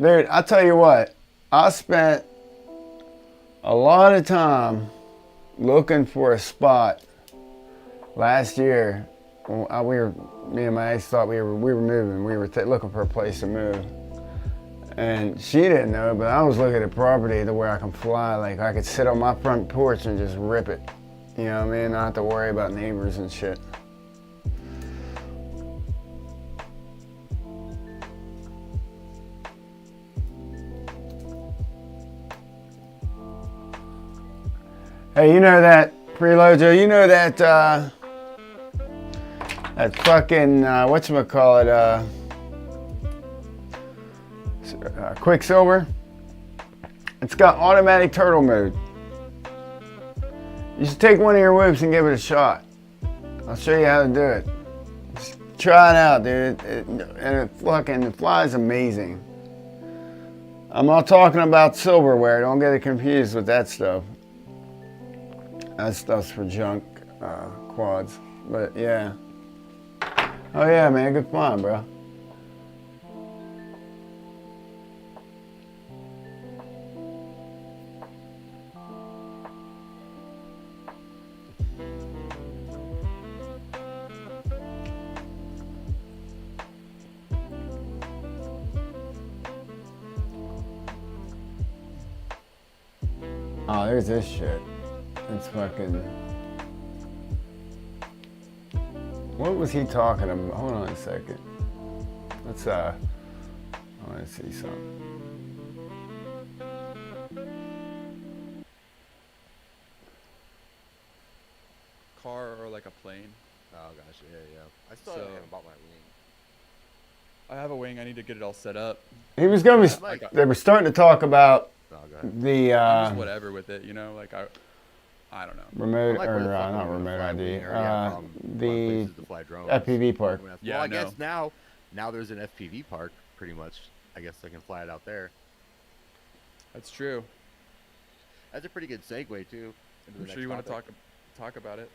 Dude, I'll tell you what, I spent a lot of time looking for a spot last year. Me and my ex thought we were moving. We were looking for a place to move. And she didn't know, but I was looking at property to where I can fly. Like, I could sit on my front porch and just rip it. You know what I mean? Not have to worry about neighbors and shit. Hey, you know that, Preload Joe, you know that, that fucking, whatchamacallit, Quicksilver? It's got automatic turtle mode. You should take one of your whoops and give it a shot. I'll show you how to do it. Just try it out, dude. And it flies amazing. I'm not talking about silverware. Don't get it confused with that stuff. That stuff's for junk quads. But yeah. Oh yeah, man, good fun, bro. Oh, there's this shit. It's fucking... What was he talking about? Hold on a second. Let's, I want to see something. plane. Oh gosh, yeah. I still So- haven't bought my wing. I have a wing. I need to get it all set up. He was going Yeah, to Mike. be. They were starting to talk about Oh, go ahead. the I'm just whatever with it, like I don't know. remote, I'm like, where the or fuck not are we gonna remote fly ID, wing or, yeah, from the places to fly drones? FPV park. Well, Yeah, I I guess know. now there's an FPV park, pretty much. I guess I can fly it out there. That's true. That's a pretty good segue too. Into the I'm next sure you want to topic. talk about it.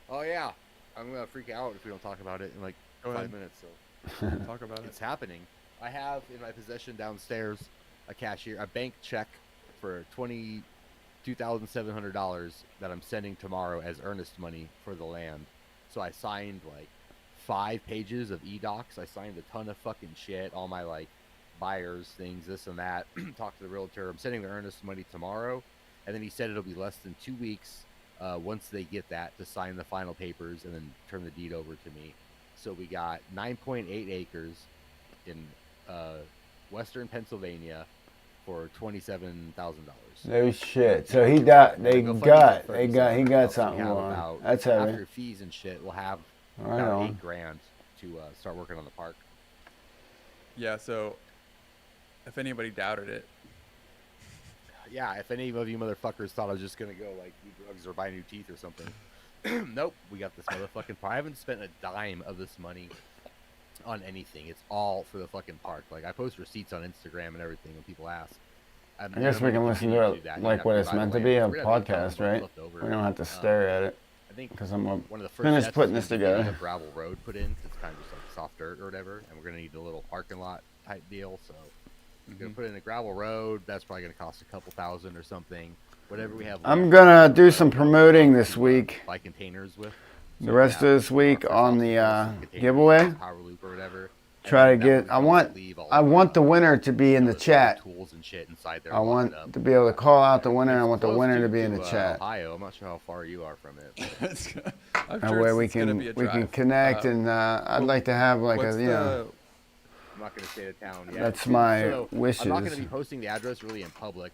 Oh yeah, I'm gonna freak out if we don't talk about it in like Go 5 ahead. minutes. So Talk about it. it's happening. I have in my possession downstairs a bank check for $22,700 that I'm sending tomorrow as earnest money for the land. So I signed like 5 pages of e-docs. I signed a ton of fucking shit, all my like buyers things, this and that. Talked to the realtor. I'm sending the earnest money tomorrow, and then he said it'll be less than 2 weeks once they get that to sign the final papers and then turn the deed over to me. So we got 9.8 acres in western Pennsylvania for $27,000. No shit. So he got. He got something So more. That's heavy. after fees and shit, we'll have Right about on. $8,000 to start working on the park. Yeah. So, if anybody doubted it, Yeah, if any of you motherfuckers thought I was just gonna go like do drugs or buy new teeth or something, nope. We got this motherfucking park. I haven't spent a dime of this money on anything. It's all for the fucking park. Like I post receipts on Instagram and everything when people ask. I guess we can listen to it like what it's meant to be, a podcast, right? We don't have to stare at it. I think Because I'm one of the first finished steps putting is this gonna be getting together. a gravel road put in 'cause it's kind of just like soft dirt or whatever, and we're gonna need a little parking lot type deal. So we're gonna put in a gravel road. That's probably gonna cost a couple thousand or something. Whatever we have. I'm left, gonna do we're some gonna promoting to, this week. Buy containers with. The So rest we of have this week our on first the containers, giveaway. power loop or whatever. Try to And then get. we I can want. leave all I of want the our, winner to be in the those chat. Tools and shit inside there. I locked up. want to be able to call out the winner. I It's want the close winner to be in the chat. Ohio. I'm not sure how far you are from it. but- I'm That sure way it's, we it's gonna can be a we can drive. connect, and I'd like to have like What's a the, I'm not going to say the town yet. That's my So, wishes. I'm not going to be posting the address really in public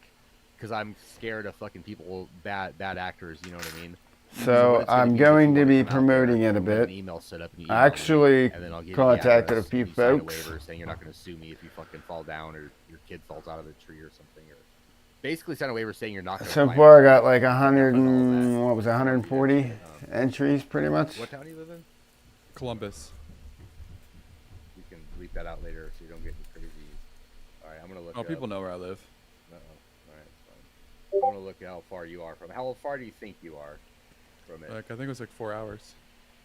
because I'm scared of fucking people, bad actors. You know what I mean? So what it's gonna I'm be is if going you to wanna be come out there, promoting it a we'll have an bit. email set up and you I email me, actually and then I'll give you the contacted a address, few and you sign folks. a waiver saying you're not going to sue me if you fucking fall down or your kid falls out of a tree or something. Or basically sign a waiver saying you're not going to. So far, I got like 100 and what was it, 140 entries, pretty much. What town do you live in? Columbus. You can bleep that out later so you don't get any crazy. All right, I'm going to look. Oh, people know where I live. Uh-oh. All right, fine. I want to look at how far you are from. How far do you think you are from it? Like I think it was like 4 hours.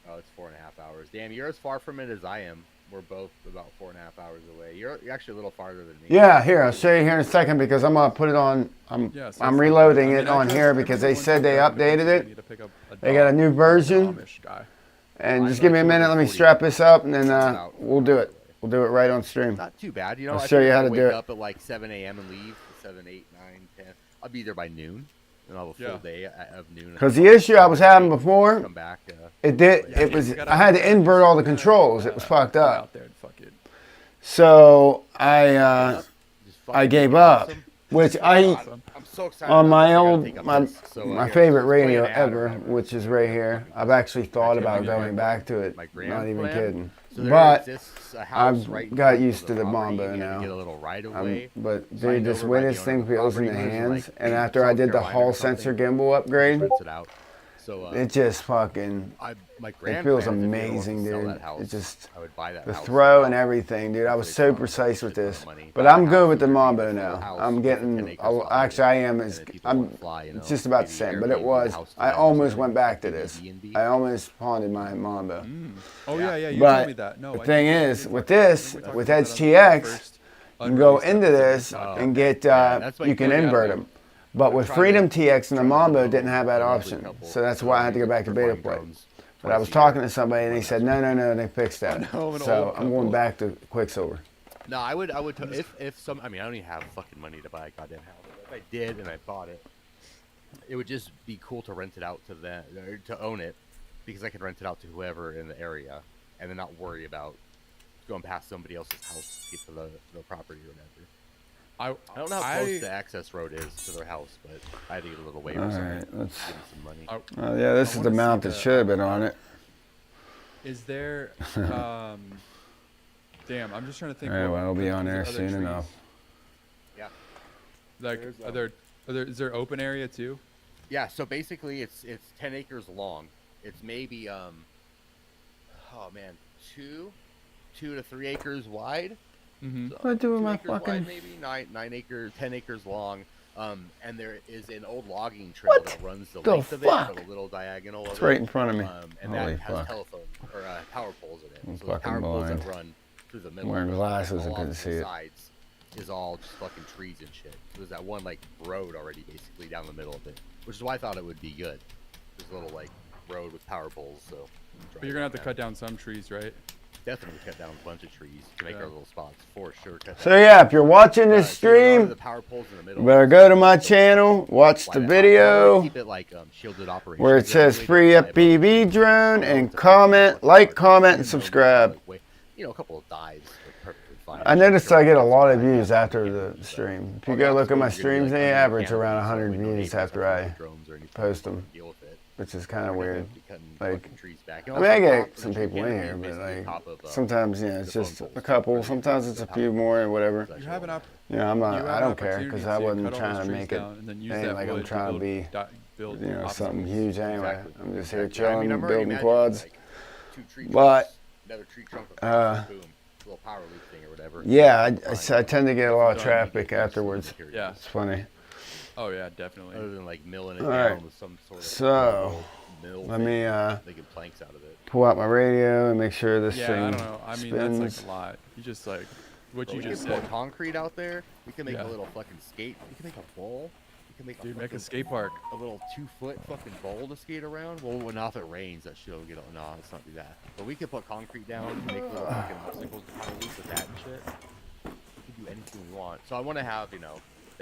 Oh, it's 4.5 hours. Damn, you're as far from it as I am. We're both about 4.5 hours away. You're actually a little farther than me. Yeah, here I'll show you here in a second because I'm gonna put it on. I'm Yeah, so I'm it's- reloading I mean, it I on drove here every because they single said they one to updated I it. need to pick up a They got a dog, new like an version. Amish guy. And I'm just give me a about minute. Let me 240. strap this up, and then About we'll do it. We'll do it right on stream. Not too bad. You know, I'll I show think you if how I to do wake it. up at like 7 a.m. and leave 7, 8, 9, 10. I'll be there by noon. And I'll have a full Yeah. day of noon. Because the issue I was having before, Come back. it did. Yeah, It was. you gotta- I had to invert all the controls. It was fucked Get up. out there and fuck it. So I Just I fucking gave up, awesome. which I Awesome. I'm so excited. on about my this. I gotta old take a my disc, so, my here, favorite let's play radio an ad or ever, whatever. which is right here. I've actually thought can't about remember going my- back to it. my Not grand even plan. kidding. So there But exists a house I've right got next used to the property. Mambo You had to now. Get a little right away. But Signed dude, this over by witness the owner thing of the feels in the property, hands. like, And after I South did the Carolina Hall or something. sensor gimbal upgrade, Rents it out. So it just fucking my it grand feels plan is if you were to amazing, sell dude. that house, It just I would buy that the house throw now. and everything, dude. I was Hopefully so it's not a precise with shit ton this. of money. But Buy a I'm good house with the and Mambo build a now. house I'm with getting. 10 acres behind Actually, I am. and As then people I'm wanna fly, you know, it's just about the maybe same, but it Airbnb the was. house to I them or almost something, went back to like a this. B&B. I almost pawned my Mambo. Oh yeah, yeah. You But told me that. No, the I thing think we is, talked with about that. this, We talked with about Edge that on the TX, first you can go unreleased into episode of this the podcast. and get that's my you can plan. invert them. But with trying Freedom to- TX and the trying to Mambo build didn't have that a lovely option. couple. So that's why I had to go back to We're beta flying play. drones But I twice was a talking year. to somebody and they said, no, they fixed that. know, I'm an So old I'm going couple. back to Quicksilver. No, I would if some. I mean, I don't even have fucking money to buy a goddamn house. If I did and I bought it, it would just be cool to rent it out to them, or to own it, because I could rent it out to whoever in the area, and then not worry about going past somebody else's house to get to the property or whatever. I I don't know how close the access road is to their house, but I had to get a little waiver. All so right, let's. give me some money. Oh yeah, this I is the wanna see mount that the, should have been on it. Is there? Damn, I'm just trying to think. All right, what- well, it'll be on are there other soon trees? enough. Yeah. Like, is there open area too? Yeah. So basically, it's 10 acres long. It's maybe oh man, 2 to 3 acres wide. Mm-hmm. So What do I do with 2 my acres fucking- wide, maybe 9 acres, 10 acres long. And there is an old logging trail What that runs the the length of it, fuck? for the little diagonal. It's of right it. in front of me. And Holy that has fuck. telephone or power poles in it. I'm So the fucking power poles blind. that run through the middle. I'm wearing of it, glasses, I along couldn't the see it. Sides is all just fucking trees and shit. So there's that one like road already basically down the middle of it, which is why I thought it would be good. There's a little like road with power poles, so. But you're gonna have to cut down some trees, right? Definitely cut down a bunch of trees to make Yeah. our little spots for sure. Cut So down. yeah, if you're watching this So, you know, a lot of stream, the power poles in the middle, you better go to my so- channel, watch Why the that- video keep it like shielded operation. where it The only says way to free fly above FPV it drone is and to comment, fucking like, fly. comment, and Even though we subscribe. have, like, a couple of dives, like, perfectly fine. I noticed Sure, I get a it's lot of fine. views after Yeah, the so- stream. If All you the go look at my obstacles are gonna be, streams, like, they under the average canopy, around so 100 we don't views need after fucking I drones or anything post to them, deal with it. which is kind of We're weird. gonna be cutting Like, fucking trees back. I And mean, I also get top of some the tree people in canopy here, is but basically like top of, sometimes, yeah, it's the phone just poles a couple. where they Sometimes put it's the a power few poles. more or whatever. So You have an Yeah, I'm you not. have I an don't care opportunity because to I cut wasn't all trying those to trees make it. down and then use ain't that like I'm wood trying to build, be, build something obstacles. huge anyway. Exactly. I'm just here Exactly. I mean, chilling, I'm already building imagining, quads. like, 2 tree But, trunks, another tree trunk, boom, little power loop thing or whatever. Yeah, Fine. I tend to get a lot of Done. traffic afterwards. Yeah. It's funny. Oh yeah, definitely. Other than like milling it All down right. with some sort of So, mill let thing, me making planks out of it. pull out my radio and make sure this Yeah, thing I don't know. I mean, spins. that's like a lot. You just like what But you we just can said. put concrete out there. We can make Yeah. a little fucking skate. We can make a bowl. We can make Dude, a make a fucking- skate park. a little 2-foot fucking bowl to skate around. Well, not if it rains, that shit will get. No, let's not do that. But we could put concrete down, make little fucking obstacles to kind of loop with that and shit. We can do anything we want. So I want to have, the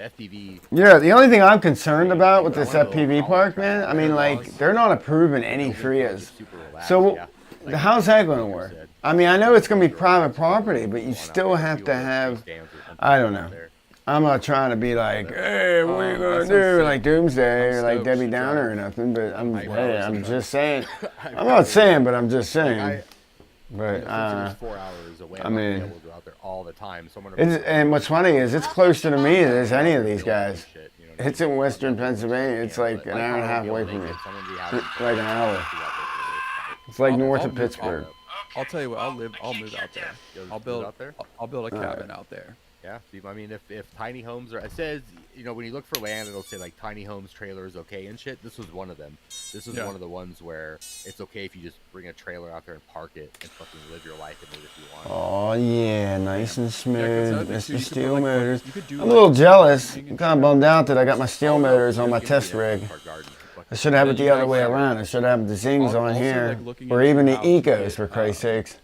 FPV. Yeah, the only thing I'm concerned about with But I this wanna go FPV all park, track man, I there. mean, like, they're not approving any Building is FRIAs. super relaxed, So, yeah. how's that going to work? said. I mean, I know it's going to be private property, but you Going out still there, have see to what the have. tree stands or something I don't out know. there. I'm not trying to be like, hey, what are you Oh, gonna that sounds do, sick. like Doomsday or I'm like stoked Debbie to Downer try. or nothing. But I'm, I hey, know, I'm it's just saying. I'm I'm not saying, but I'm just saying. Like, But since it was 4 hours away, I I'm not gonna mean, be able to go out there all the time. So I'm gonna. it's, and what's funny is it's closer to me than any of these guys. Shit, you know what I mean? It's in Western Pennsylvania. It's Yeah, like but an hour and a I half wanna away be from able me. to make it, so I'm gonna be having Like an hour. to be out there for this. It's like I'll- north I'll of move- Pittsburgh. I'll tell you what. I'll move out there. You'll I'll move build out there? I'll build a All right. cabin out there. Yeah, see, I mean, if tiny homes are, it says, when you look for land, it'll say like tiny homes, trailers, okay, and shit. This was one of them. This was Yeah. one of the ones where it's okay if you just bring a trailer out there and park it and fucking live your life in it if you want. Oh yeah, nice and Yeah, 'cause smooth, that'd be too- Mr. you could put, Steel like, Motors. you could do, I'm a like, little jealous. camping I'm and kind of shit. bummed out that I got my steel Oh, no, motors on you my can test do that in rig. Park Garden. I should have And it then the you other guys, way like- around. I should have the zings Al- on also, here, like, looking or into even the how to ecos get, for Christ's sakes.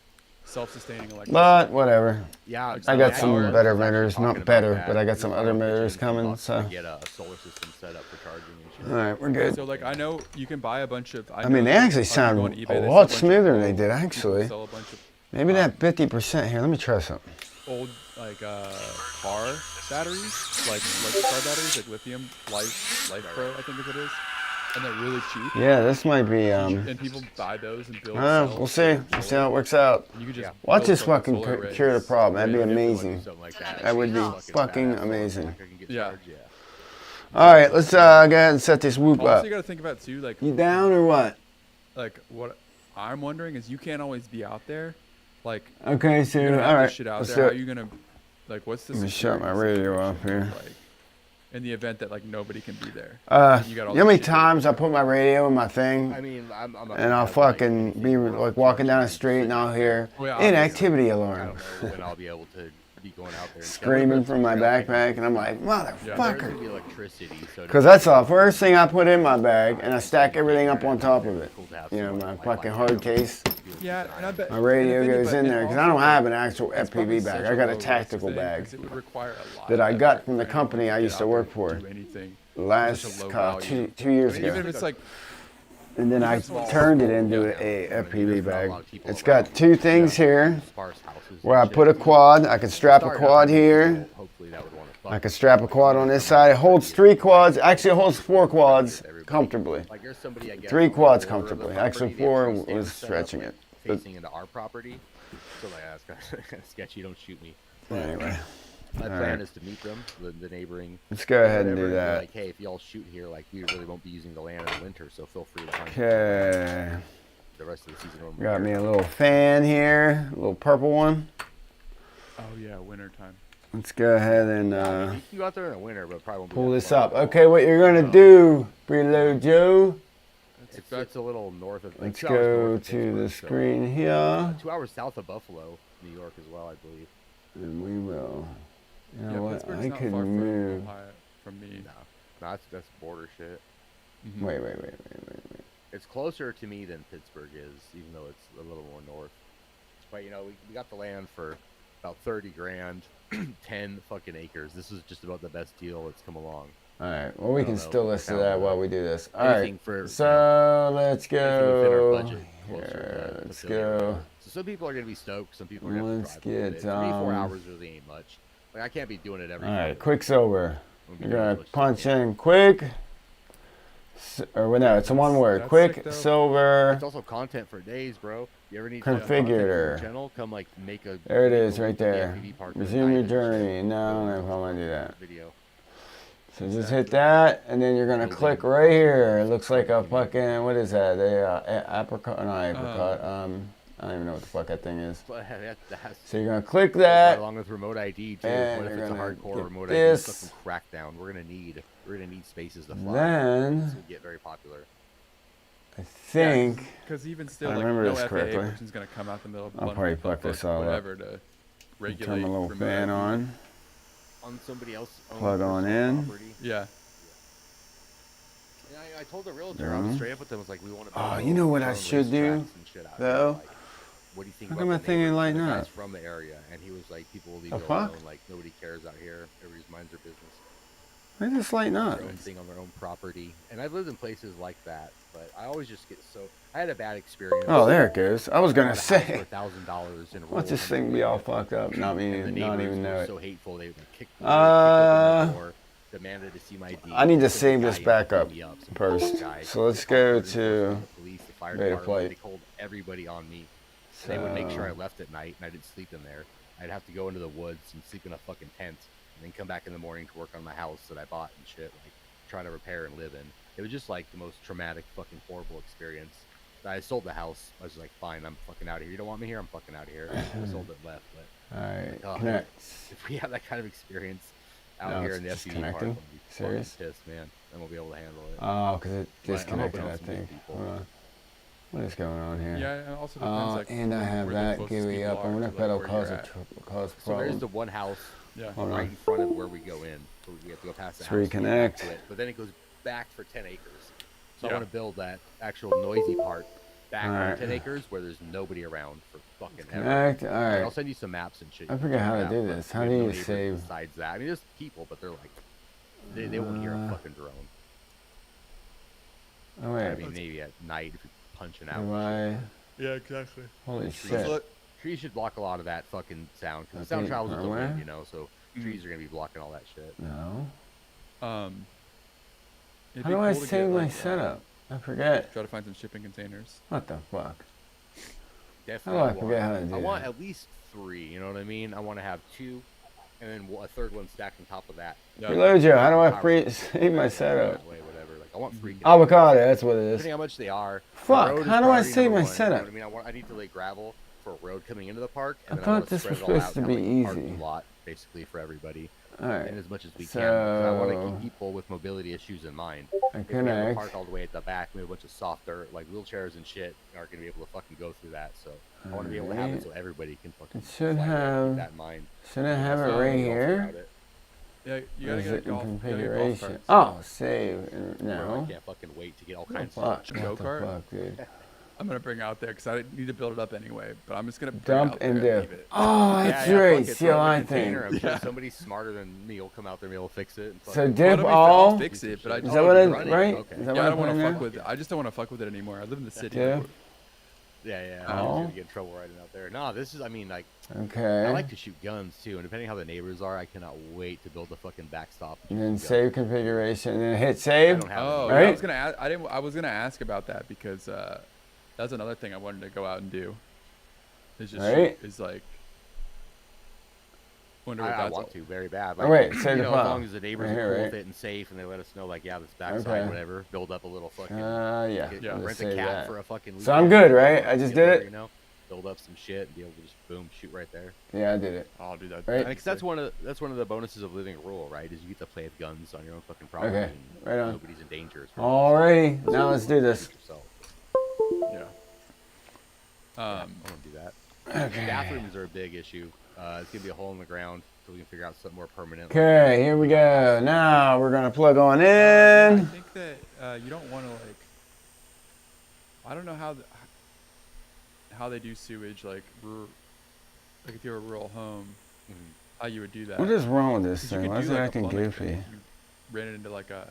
Self-sustaining electricity. But whatever. Yeah, I got yeah, some was better actually motors, talking not about better, that. but I got We some were other pitching motors some coming. bucks So to get a solar system set up for charging and shit. all right, we're good. So like I know you can buy a bunch of. I mean, know they actually if you sound go on eBay, a they sell lot bunch of smoother than they old- did, people actually. Sell a bunch of Maybe that 50% here. Let me try something. old like car batteries, like car batteries, like lithium Life Pro, I think is what it is, and they're really cheap. Yeah, this might be. And people buy those and build. We'll see. We'll see how it works out. And you could just Watch build this fucking fucking solar arrays. cure the problem. That'd be Right. amazing. Something like that. That would be fucking badass. amazing. I can get Yeah. charged, yeah. All right, let's go ahead and set this whoop Also, up. you got to think about too, like You down or what? what I'm wondering is you can't always be out there. Like Okay, so you're gonna all have right, this shit out let's there. do How are it. you gonna like? What's the? Let me shut my security radio situation off here. look like in the event that like nobody can be there. You You got know all how many this shit. times I put my radio in my thing, I mean, I'm not and gonna I'll have, like, fucking anything be where I'm like walking down the charging street and I'll hear Oh, yeah, inactivity I alarm don't know when I'll be able to be going out there and screaming from my backpack, and I'm like, There's motherfucker. gonna be electricity, so Because that's the first thing I put in my bag, and I stack everything up on top of it. cool to have You know, someone, my like, fucking like, hard case. Yeah, and I bet My radio and the thing goes about- in and there because I also, don't have an actual it's probably FPV bag. such I got a low risk tactical thing, bag 'cause it would require a lot that I of got effort from the for company anyone I to used get to out work there for and do anything. last Such a low God, value. 2 years I mean, even ago. if it's like And then I Small- turned it small into down. a I mean, FPV there's not a bag. lot of people It's around. got two things here Sparse houses where I and put a shit. quad. I can strap a Started out quad with people, here. hopefully that would wanna fuck I can with strap a like, quad you on know, this somebody side. It holds that's 3 like, quads. Actually, it holds 4 quads everybody. comfortably. Like there's somebody I guess 3 on the quads border of the comfortably. property, Actually, they have 4 two stands was set up, stretching like, it. But facing into our property. So like that's kind of sketchy. Don't shoot me. anyway, My plan Alright. is to meet them, the neighboring. let's go ahead and do whatever, be that. Like, hey, if y'all shoot here, like we really won't be using the land in the winter, so feel free to hunt Okay. the rest of the season. When we're Got me here. a little fan here, a little purple one. Oh yeah, wintertime. Let's go ahead and You can go out there in the winter, but probably won't be pull that this fun. up. Okay, what you're gonna do, Preload Joe? It's a little north of. Like Let's 2 hours go north of to the Pittsburgh, so, screen here, 2 hours south of Buffalo, New York as well, I believe. and we will. You know Yeah, what? Pittsburgh's I not could far move. from me. No, that's border shit. Mhm. Wait. It's closer to me than Pittsburgh is, even though it's a little more north. But you know, we got the land for about 30 grand, 10 fucking acres. This is just about the best deal that's come along. All right. Well, we I can don't know, still listen to found that while the- we do this. All anything right. for, So let's anything within our go. budget closer Here, to let's Philly. go. So some people are gonna be stoked. Some people are gonna Let's have to drive a little get, bit. 3 4 um, hours really ain't much. Like I can't be doing it every. All right. fucking Quicksilver. day. I'm You're doing as gonna much as I punch can. in quick. Or well, no, it's a one word. That's Quick sick, though. silver. It's also content for days, bro. You ever need Configurator. content for your channel? Come like make a. There it make a is, right week to the there. FPV park Resume your tonight and just journey. No, I don't know if I want to do that. Video. So just hit that, and then you're gonna click right here. It looks like a fucking what is that? Apricot? Not apricot. I don't even know what the fuck that thing is. But that's So you're gonna click right that. along with remote ID too. and What if you're it's a gonna hardcore get remote this. ID stuff from Crackdown? We're gonna need spaces to fly. Then This will get very popular. I think Because even still, I like remember no this FAA correctly. person's gonna come out the middle of I'll probably fuck this all up. whatever to regulate. turn my little remote fan ID. on. On somebody else. Plug on in. Property. Yeah. And I told the realtor, I was Yeah. straight up with them. I was like, we want to. Oh, you know what I should do, though? What do you think How about come the that thing ain't neighbors? lighting The guy's up? from the area, and he was like, people will leave The you fuck? alone. Like nobody cares out here. Everybody's minds their business. Why is this lighting up? Their own thing on their own property. And I've lived in places like that, but I always just get so. I had a bad experience. Oh, there it goes. I was I gonna bought a house say, for $1,000 in watch this Roll, thing be all fucked up. Not and me, the not neighbors even know were it. so hateful. They would kick me, Uh, kick open the door, demanded to see my ID. I need to Some save guy this back beat up me up, some first. guy. So let's They go called to the police, the fire Beta department. flight. They called everybody on me. And they would make sure I So- left at night and I didn't sleep in there. I'd have to go into the woods and sleep in a fucking tent, and then come back in the morning to work on my house that I bought and shit, like trying to repair and live in. It was just like the most traumatic, fucking horrible experience. I sold the house. I was like, fine, I'm fucking out of here. You don't want me here? I'm fucking out of here. I sold it, left. But Alright, Oh, connect. if we have that kind of experience out No, here it's in the FPV park, disconnecting? I'm gonna be fucking Serious? pissed, man. Then we'll be able to handle it. Oh, because it But I'm disconnected, hoping I on some good think. people. Hold on. What is going on here? Yeah, and it also depends. Like, And I have where the that closest GUI people up. I are wonder to, if that'll where cause you're a at. cause So there's problem. the one house Yeah. Hold right on. in front of where we go in. So we have to go past the Let's house. to get back to reconnect. it. But then it goes back for 10 acres. So I Yeah. want to build that actual noisy part back Alright. on 10 acres where there's nobody around for fucking ever. Connect. I'll Alright. send you some maps and shit. I you can forget check how to out, do but this. we How have do no you neighbors save? Besides that, I mean, there's people, but they're like, they won't hear a fucking drone. Oh, I wait. mean, maybe at night if you're punching out. Do I? Yeah, exactly. Holy Trees. shit. Trees should block a lot of that fucking sound because the Okay, sound travels with the firmware? wind, you know. So trees are gonna be blocking all that shit. No. It'd How be do I cool to save get, my like, setup? I forget. Try to find some shipping containers. What the fuck? Definitely. How do I forget how to do I want that? at least 3. You know what I mean? I want to have 2, and then a third one stacked on top of that. Yeah. Reload you. How do I Power- save my setup? That way, whatever. Like I want 3. Avocado. That's what it is. Depending how much they are. the Fuck, road is how do I priority save number my one, setup? You know what I mean? I need to lay gravel for a road coming into the park. I And then thought want to this spread was it all supposed out to and be have, like, a easy. parking lot basically for everybody. Alright. And as much as we can. 'Cause I want to So- keep people with mobility issues in mind. I If we have a connect. park all the way at the back, we have a bunch of soft dirt, like wheelchairs and shit, aren't gonna be able to fucking go through that. So I want to be able to have it Alright. so everybody can fucking. It should fly there. have- Keep that in mind. Should I have it So- right We'll figure out here? it. Yeah, you Or gotta is get a it in golf. You gotta get golf configuration? carts. Oh, save. Bro, I No. can't fucking wait to get all Oh, kinds fuck. of. What the Go-kart? fuck, dude? I'm gonna bring out there because I need to build it up anyway. But I'm just gonna bring it Dump out there and and dip. leave it. Oh, that's yeah, right. fuck it, throw it in a CLI container. thing. I'm sure Yeah. somebody smarter than me will come out there and be able to fix it. And So fucking- dip Well, all. I'll fix it, but I Is just that what I running, right? okay. Is that yeah, what I I don't put want in to there? fuck with it. I just don't want to fuck with it anymore. I live in the city. Dip. Yeah, Oh. I'm just gonna get in trouble riding out there. No, this is, I mean, like, Okay. I like to shoot guns too, and depending how the neighbors are, I cannot wait to build a fucking backstop. And then shoot save guns. configuration, and then hit I save. don't have Oh, any. yeah, I Right? was gonna. I was gonna ask about that because that's another thing I wanted to go out and do. Is just Right. is like. Wonder what I that's want all- to very bad. Oh, wait, you save the know, file. as long as the neighbors Right are here, cool right? with it and safe, and they let us know, like, yeah, this backside, Okay. whatever, build up a little fucking. Yeah. Get, Yeah. Let's rent a save cat that. for a fucking. So I'm weekend, good, right? I just get did over, it? You know, build up some shit and be able to just boom shoot right there. Yeah, I did it. I'll do that. Right. Because that's one of the bonuses of living rural, right? Is you get to play with guns on your own fucking property. Okay, and right on. Nobody's in danger. Alrighty, now let's do this. Yeah. I want to do that. Okay. Bathrooms are a big issue. It's gonna be a hole in the ground, so we can figure out something more permanent. Okay, here we go. Now we're gonna plug on I in. think that you don't want to like. I don't know how they do sewage like like if you're a rural home, Mhm. how you would do that. What is wrong with this 'Cause you thing? could Why is do, it like, a acting plumbing goofy? thing. You ran it into like a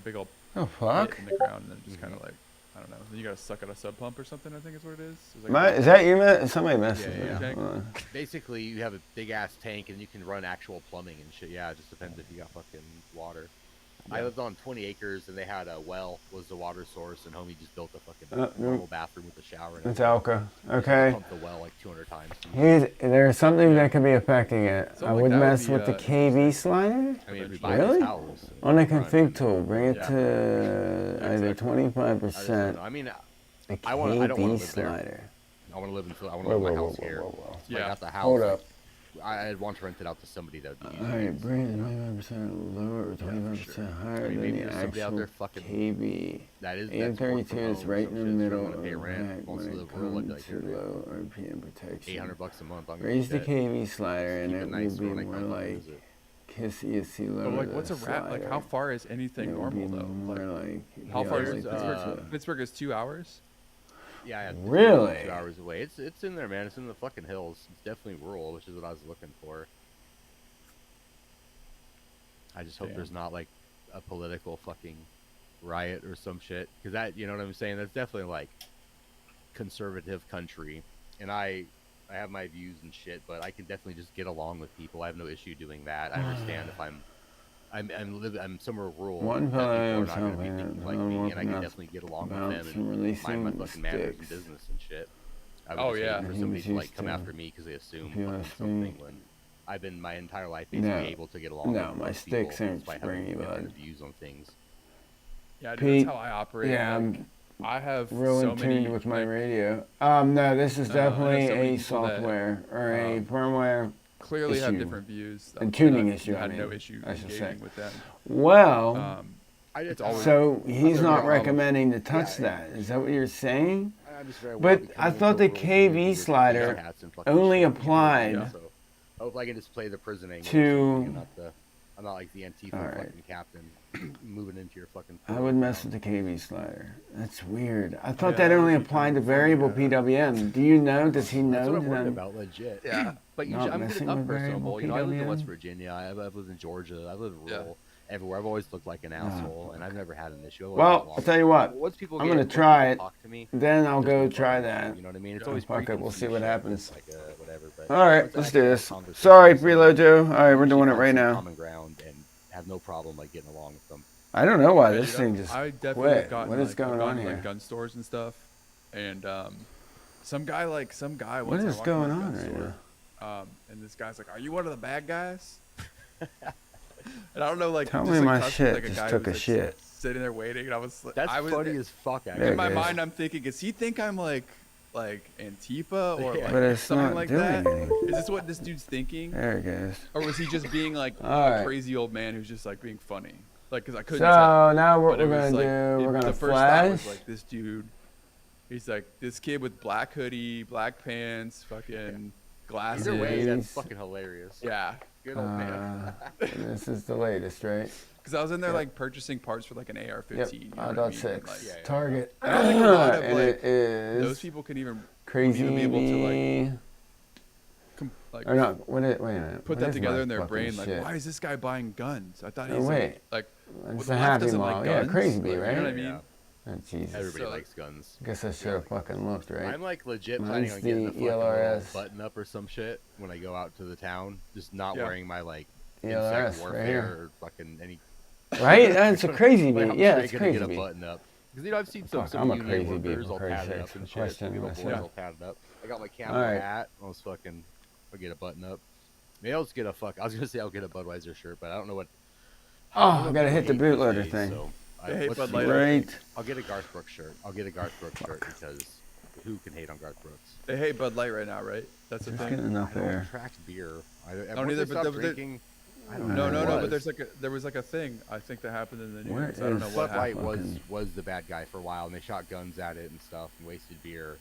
big old Oh pit fuck! in the ground and then just kind of like I don't know. Then you gotta suck at a sub pump or something. I think is what it is. It's like Is that you? Somebody messaged Yeah, me. yeah. Hold on. Basically, you have a big ass tank and you can run actual plumbing and shit. Yeah, it just depends if you got fucking water. I lived on 20 acres and they had a well was the water source, and homie just built a fucking normal bathroom with a shower. And It's everything. Alka. They Okay. pumped the well like 200 times. There's something that could be affecting it. Something I like would that would mess be, with the interesting. KV slider. I mean, if we buy Really? this house. On the run, config tool, bring it Yeah. to either Exactly. I just don't 25%. know. I mean, The I don't wanna KV live there. slider. I want to live in. I want to Whoa, live whoa, in my whoa, house whoa, here. whoa, whoa. So I Yeah. got the house. Hold up. I'd want to rent it out to somebody that would be using Alright, it. bring it 25% lower or 25% higher I mean, than maybe the there's somebody out actual there fucking- KV. That is. AM32 is right in the middle of Pay rack rent. Wants when to it live rural, I'd be comes like, to here, man, low RPM protection. $800 a month. I'm gonna Raise the shit. KV slider and Keep it it nice will for be when I more come like visit. kiss ESC lower. But like, what's a the rat? Like, how slider. far is anything It will be normal though? more Like, like how far yeah, is like Pittsburgh? that. Pittsburgh is 2 hours. Yeah, it's Really? 2 hours away. It's in there, man. It's in the fucking hills. It's definitely rural, which is what I was looking for. I just hope Damn. there's not like a political fucking riot or some shit, because that, you know what I'm saying? That's definitely like conservative country, and I have my views and shit, but I can definitely just get along with people. I have no issue doing that. I understand if I'm somewhere rural. One that people fellow are is not gonna be helping thinking it. like Another me, one and I can from definitely get along with bounce them from and mind my releasing fucking manners and sticks. business and shit. I would Oh, just hate yeah. for He somebody was to like used come to after me because they assume if you fucking ask something me. when I've been my entire life basically No. able to get along. No, with my most sticks people aren't despite having springy, different bud. views on things. Yeah, dude, Pete, that's how I operate. Yeah, like, I'm I have real so in many tune with my like, radio. No, this is No, I know definitely so many a people that, software or a firmware. clearly have issue. different views. And tuning issue, I had I no mean, issue I should engaging say. with them. Well, It's always so he's no not problem. recommending to touch that. Is that what you're saying? I'm just very But well I becoming thought the into a rural community KV with slider hats and fucking only shit. applied Yeah. So hopefully I can just play the prison angle. or to- something. I'm not like the Antifa Alright. fucking captain moving into your fucking. I would mess with the KV slider. That's weird. I thought Yeah, that only that would be applied to funny, variable yeah. PWM. Do you know? Does he That's know? what I'm worried then? about, legit. Yeah. But Not usually, I'm good messing enough with personable. variable You know, I lived in PWM? West Virginia. I've lived in Georgia. I've lived rural. Everywhere. I've always looked like an asshole, and I've never had an issue. I've always Well, got along. I'll tell you what. Once people I'm get- gonna once try people it. Talk to me, Then I'll there's go no try problem, that. You know what I mean? It's Yeah. always Fuck it, we'll see what preconceived shit, happens. like whatever. But All right, once let's I do actually this. have a conversation Sorry, with somebody, Preload Joe. All right, we're usually doing it find right some now. Common ground and have no problem like getting along with them. I don't know why Yeah, this dude, thing just I definitely quit. have gotten, What is like, going I've on gone to, here? like, gun stores and stuff, and some guy What once I is walked going into a on gun right store, and this guy's like, "Are you one of the bad guys?" And I don't know, like, Tell just, me like, my touched shit like a just guy took who a was, like, shit. sitting there waiting, and I was like, That's I was, funny as fuck. There Actually. it in my goes. mind, I'm thinking, does he think I'm like Antifa or Yeah. like But it's something not like doing that? anything. Is this what this dude's thinking? There it goes. Or was he just being like All a right. crazy old man who's just like being funny? Like, cause I So couldn't tell. now what But it we're was, gonna like, do? We're the gonna first thought was flash. like this dude. He's like this kid with black hoodie, black pants, fucking glasses. Either way, Ladies. that's fucking hilarious. Yeah. Good old man. This is the latest, right? Because I was in there Yep. like purchasing parts for like an AR-15. Yep. You know what I mean? And, .6 like, yeah. target. I don't think a lot of And like it is those people can even crazy. be able to like me. like Or not? Wait a minute. put what that is together my in their fucking brain. Like, shit? why is this guy buying guns? I thought Oh, he's wait. like It's the the left Happy doesn't Mall. like Yeah, guns. crazy bee, Like, right? You know what I mean? Yeah. Oh, Jesus. Everybody So- likes guns. I guess I should have fucking looked, right? I'm like legit Mine's planning on getting the a fucking little ELRS. button up or some shit when I go out to the town. Just not Yeah. wearing my like ELRS, insect right warfare here. or fucking any. Right? That's a crazy Like, bee. I'm Yeah, straight it's gonna crazy get a bee. button up. Because I've seen some I'm a union crazy bee, workers for all Christ's tatted up sakes. and The shit. question Little was, boys yeah. all tatted up. I got my camo Alright. hat. I'll get a button up. Maybe I'll just get a fuck. I was gonna say I'll get a Budweiser shirt, but I don't know what. Oh, I don't know I if gotta people hit the hate these bootloader days, thing. So They hate let's Bud see. Light. Right. I'll get a Garth Brooks shirt. I'll get a Garth Brooks shirt because who can hate on Garth Brooks? They hate Bud Light right now, right? That's the Just thing. getting enough I don't air. track beer. I don't once either, I but stopped the- drinking. I don't No, know. No, what but it was. there was like a thing I think that happened in the Where news. I don't know is what Bud Light happened. was the bad guy for a while, and they shot guns at it and stuff, and wasted beer.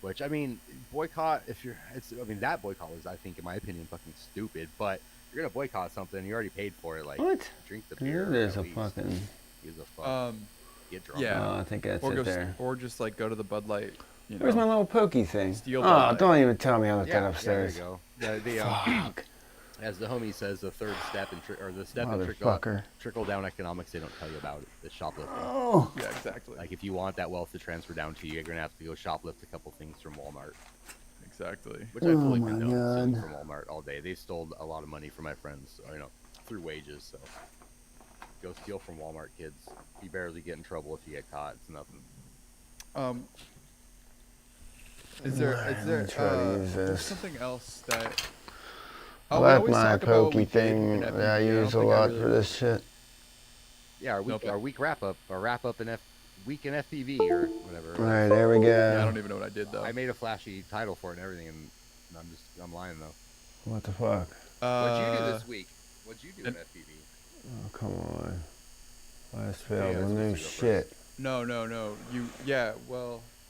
Which I mean, boycott. That boycott was, I think, in my opinion, fucking stupid. But if you're gonna boycott something, you already paid for it. Like, What? drink the beer. Here there's at a least. fucking. Gives a fuck. Get drunk. yeah. Oh, I think that's Or it go there. or just like go to the Bud Light. You know. Where's my little pokey thing? Steel Oh, Bud Light. don't even tell me I left Yeah, that yeah, upstairs. there you go. The, Fuck. as the homie says, the third step in the step in Motherfucker. trickle down economics they don't tell you about it. The shoplifting. Oh. Yeah, exactly. Like if you want that wealth to transfer down to you, you're gonna have to go shoplift a couple things from Walmart, Exactly. which I fully Oh my condone stealing God. from Walmart all day. They stole a lot of money from my friends, through wages. So go steal from Walmart, kids. You barely get in trouble if you get caught. It's nothing. Is there Let me try to use there's this. something else that I we left always my talk about what we pokey did in thing that I FPV. use a don't think I lot really- for this shit. Yeah, our week wrap up in week in FPV or whatever. Alright, there we Yeah, I go. don't even know what I did though. I made a flashy title for it and everything, and I'm lying though. What the fuck? What'd you do this week? What'd you do in FPV? Oh, come on. Last Yeah, failed. that's the new supposed to go shit. No.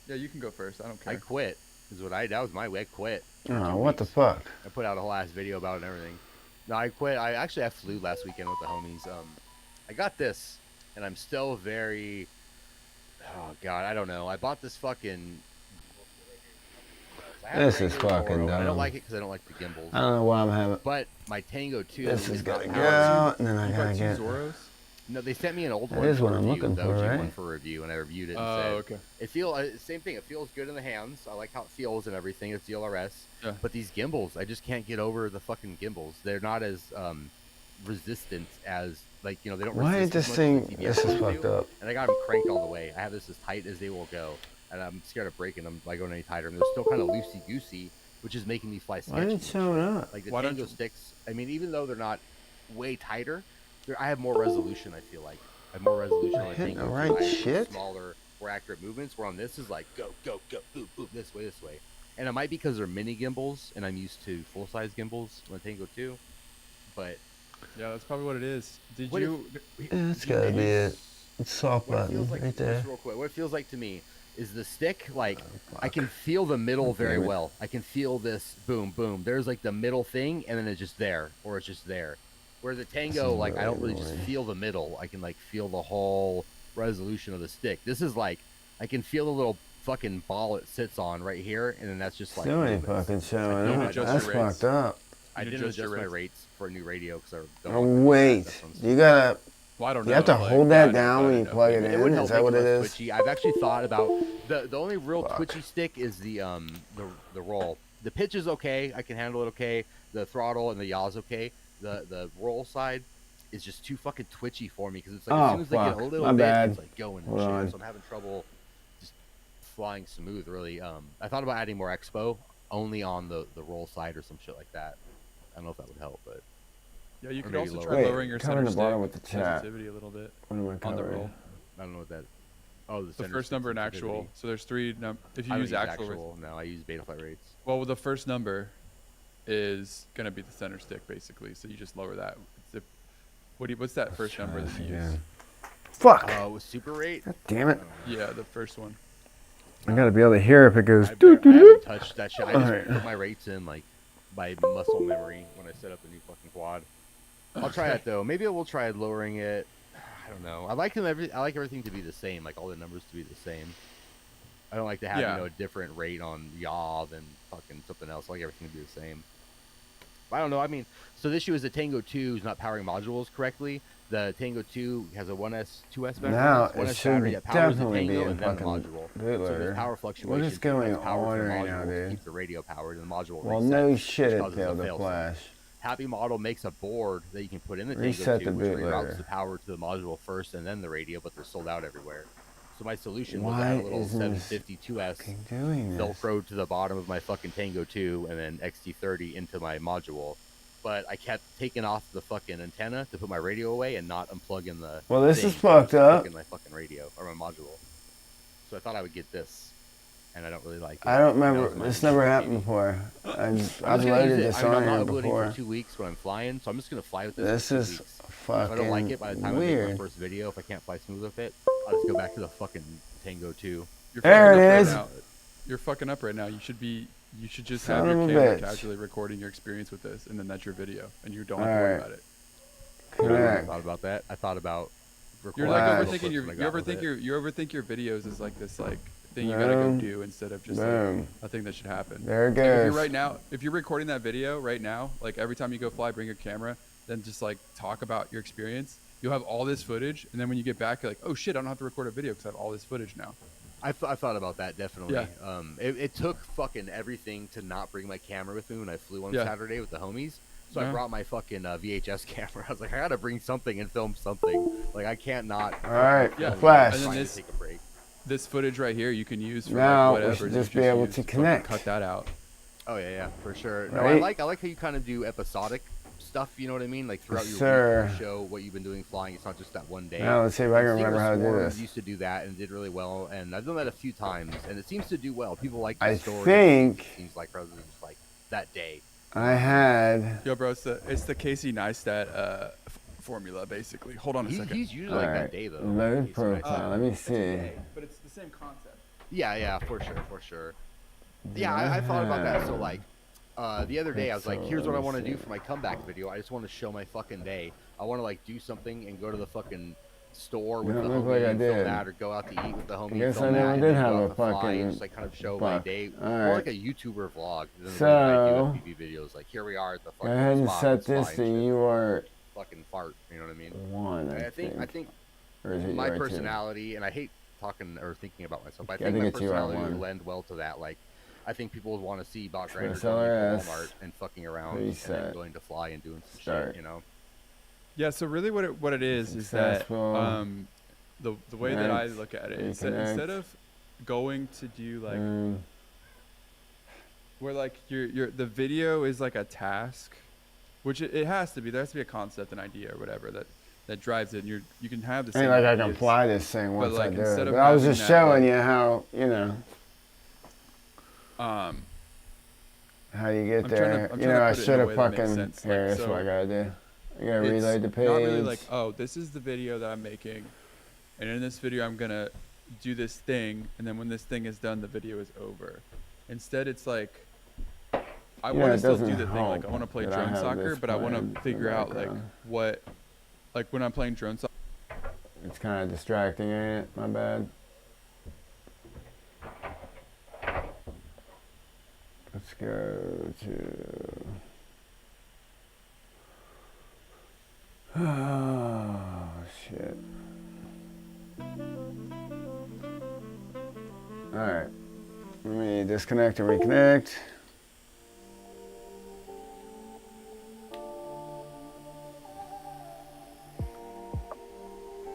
Yeah, you can go first. I don't care. I quit. Is what that was my way. I quit. for Oh, 2 what the weeks. fuck? I put out a whole ass video about it and everything. No, I quit. I flew last weekend with the homies. I got this, and I'm still very. Oh god, I don't know. I bought this fucking. I have a This is regular fucking Toro, and I dumb. don't like it because I don't like the gimbals. I don't know why I'm having. But my Tango 2 This is is not gotta powered. go, and then I You gotta got two get. Zoros? No, they sent me an old That one. is for what I'm review, looking the for, OG right? one for review, and I reviewed it. And Oh, said, okay. It same thing. It feels good in the hands. I like how it feels and everything. It's DLRS. Yeah. But these gimbals, I just can't get over the fucking gimbals. They're not as resistant as they don't. Why is resist as this much thing? as the This TBS is ones fucked do. up. And I got them cranked all the way. I have this as tight as they will go, and I'm scared of breaking them by going any tighter. And they're still kind of loosey goosey, which is making me fly Why ain't it sketchy. showing up? Like the Why don't Tango you- sticks. I mean, even though they're not way tighter, I have more resolution. I feel like I have more resolution on the Hitting Tango. the too. right I have shit? Smaller, more accurate movements. Where on this is like go, boop, boop, this way. And it might be because they're mini gimbals, and I'm used to full size gimbals on the Tango 2. But Yeah, that's probably what it is. Did What you? Yeah, that's gotta be it. It's soft what it button feels like, right there. just real quick, what it feels like to me is the stick. Like I can feel the middle very damn it. well. I can feel this boom, boom. There's like the middle thing, and then it's just there, or it's just there. Whereas the Tango, is like I don't really really just annoying. feel the middle. I can like feel the whole resolution of the stick. This is like I can feel the little fucking ball it sits on right here, and then that's just like. Still ain't movements. fucking showing don't up. adjust That's your rates. fucked up. I You didn't adjust your adjust my rates. rates for a new radio because I don't. Oh, want wait. headphones. You gotta. Well, I don't know. You have to like, hold I that don't- down I when don't you know. plug it It would in. help Is that make what it less is? twitchy. I've actually thought about the only real Fuck. twitchy stick is the roll. The pitch is okay. I can handle it okay. The throttle and the yaw's okay. The roll side is just too fucking twitchy for me because it's like Oh, as soon as they get fuck. a little My bit, bad. it's like going and Hold shit. on. So I'm having trouble just flying smooth. Really, I thought about adding more expo only on the roll side or some shit like that. I don't know if that would help, but Yeah, you Or could maybe also lower. try Wait, lowering your covering center the bottom stick with the chat. sensitivity a little bit What am I on the covering? roll. I don't know what that. Oh, the The center first stick number in sensitivity. actual. So there's three. If you I don't use actual. No, I use beta flight rates. Well, the first number is gonna be the center stick basically. So you just lower that. What's that first Try number this that you use? again. Fuck! With super rate. God damn it. Yeah, the first one. I gotta be able to hear if it goes I doo doo doo. haven't touched that shit. I just Alright. put my rates in like by muscle memory when I set up the new fucking quad. I'll try it though. Maybe I will try lowering it I don't know. I like everything to be the same, like all the numbers to be the same. I don't like to have Yeah. a different rate on yaw than fucking something else. I like everything to be the same. I don't know. I mean, so the issue is the Tango 2 is not powering modules correctly. The Tango 2 has a 1S, 2S battery. Now it 1S should battery that powers the definitely be Tango in and then the fucking module. So bootloader. there's power What fluctuations. is going It power on for the right module now, to dude? keep the radio powered, and the module Well, resets, no which shit, it causes a failed to failsafe. flash. Happy Model makes a board that you can put in the Tango Reset 2, the which bootloader. reroutes the power to the module first and then the radio, but they're sold out everywhere. So my solution was Why add a little isn't this 752S fucking doing this? Velcro to the bottom of my fucking Tango 2 and then XT30 into my module. But I kept taking off the fucking antenna to put my radio away and not unplugging the Well, this thing, is so I was fucked up. cooking my fucking radio or my module. So I thought I would get this, and I don't really like it. I don't That remember. was my This never initial happened baby. before. I'm just I've gonna use loaded it. this I mean, on I'm not here uploading before. for 2 weeks when I'm flying, so I'm just gonna fly with this. This for 2 is weeks. If fucking I don't like it by the time I make weird. my first video, if I can't fly smooth with it, I'll just go back to the fucking Tango 2. You're There fucking it up is. Right now. You're fucking up right now. You should just Son have your of a camera bitch. casually recording your experience with this, and then that's your video, and you don't All have to worry right. about it. I Connect. thought about that. I thought about You're recording like Flash. real overthinking quick your. when I You got with overthink it. you overthink your videos as like this like thing you gotta go Boom. do instead of just like Boom. a thing that should happen. There it Like if you're goes. right now, if you're recording that video right now, like every time you go fly, bring your camera, then just like talk about your experience. You'll have all this footage, and then when you get back, you're like, oh shit, I don't have to record a video because I have all this footage now. I thought about that definitely. Yeah. It took fucking everything to not bring my camera with me when I flew on Yeah. Saturday with the homies. So I Yeah. brought my fucking VHS camera. I was like, I gotta bring something and film something. Like I can't not. All right, Yeah. flash. And then Trying this- to take a break. This footage right here, you can use for Now like we whatever. should You just be able use to fucking connect. Cut that out. Oh yeah, for sure. No, Right? I like how you kind of do episodic stuff. You know what I mean? Like throughout Yes, your sir. week, you show what you've been doing flying. It's not just that one day. Now let's see if I can Single remember how to do Swarm this. Used to do that and did really well, and I've done that a few times, and it seems to do well. People like the I story. think It seems like rather than just like that day. I had. Yo, bro, it's the Casey Neistat formula basically. Hold on a second. He's usually All like right. that day though. Load Casey Neistat. profile. Let me see. But it's the same concept. Yeah, for sure. Yeah, I thought about that. So like, the other day I was like, here's what I want to do for my comeback video. I just want to show my fucking day. I want to like do something and go to the fucking store with You the don't look homie like I and film did. that, or go out to eat with the homie. I guess film I never that, and did then have go a out to fly fucking and just like kind of show my buck. day, All more right. like a YouTuber vlog than the way So, I do FPV videos. Like here we are at the Go fucking ahead and spot, set let's fly this and to shit. UR Fucking fart. You know what I mean? 1. I think Or is it my UR 2? personality, and I hate talking or thinking about myself, but I I think think my it's personality UR1. would lend well to that. Like, I think people would want to see bot So grinders going to SLRS, Walmart and fucking around and reset, then going to fly and doing some start. shit, you know? Yeah. So really, what it is that Successful. the way that I Connect, look at it is that reconnect. instead of going to do like where like your the video is like a task, which it has to be. There has to be a concept, an idea, or whatever that drives it. And you can have the same Ain't like I can ideas. fly this thing once like, I do instead it. of But I was having just that, showing like- you how, you know, how you get I'm trying to- there. I'm You trying to know, I put it in should a have way that makes fucking. sense. Here, Like, that's so what I gotta do. I gotta it's reload the page. not really like, oh, this is the video that I'm making, and in this video I'm gonna do this thing, and then when this thing is done, the video is over. Instead, it's like I Yeah, want it to still do doesn't the thing. Like I help want to play that I drone have soccer, this but I want playing in to the figure out like background. what, like when I'm playing drone soccer. It's kind of distracting, ain't it? My bad. Let's go to. Oh, shit. Alright. Let me disconnect and reconnect.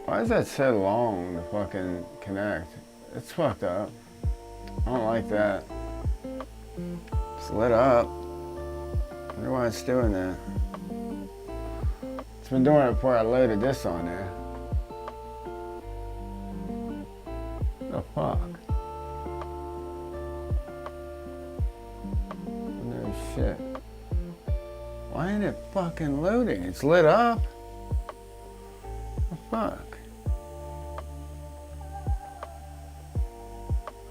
Why is that so long to fucking connect? It's fucked up. I don't like that. It's lit up. I wonder why it's doing that. It's been doing it before I loaded this on there. The fuck? No shit. Why ain't it fucking loading? It's lit up. The fuck?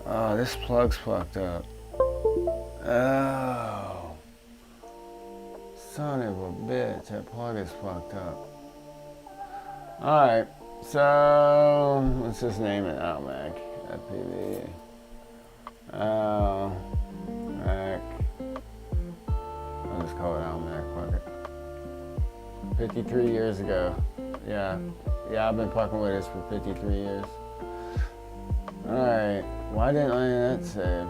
Oh, this plug's fucked up. Oh. Son of a bitch, that plug is fucked up. Alright, So let's just name it Outmac. FPV. Mac. I'll just call it Outmac. Fuck it. 53 years ago. Yeah. Yeah, I've been fucking with this for 53 years. Alright. Why didn't I that save?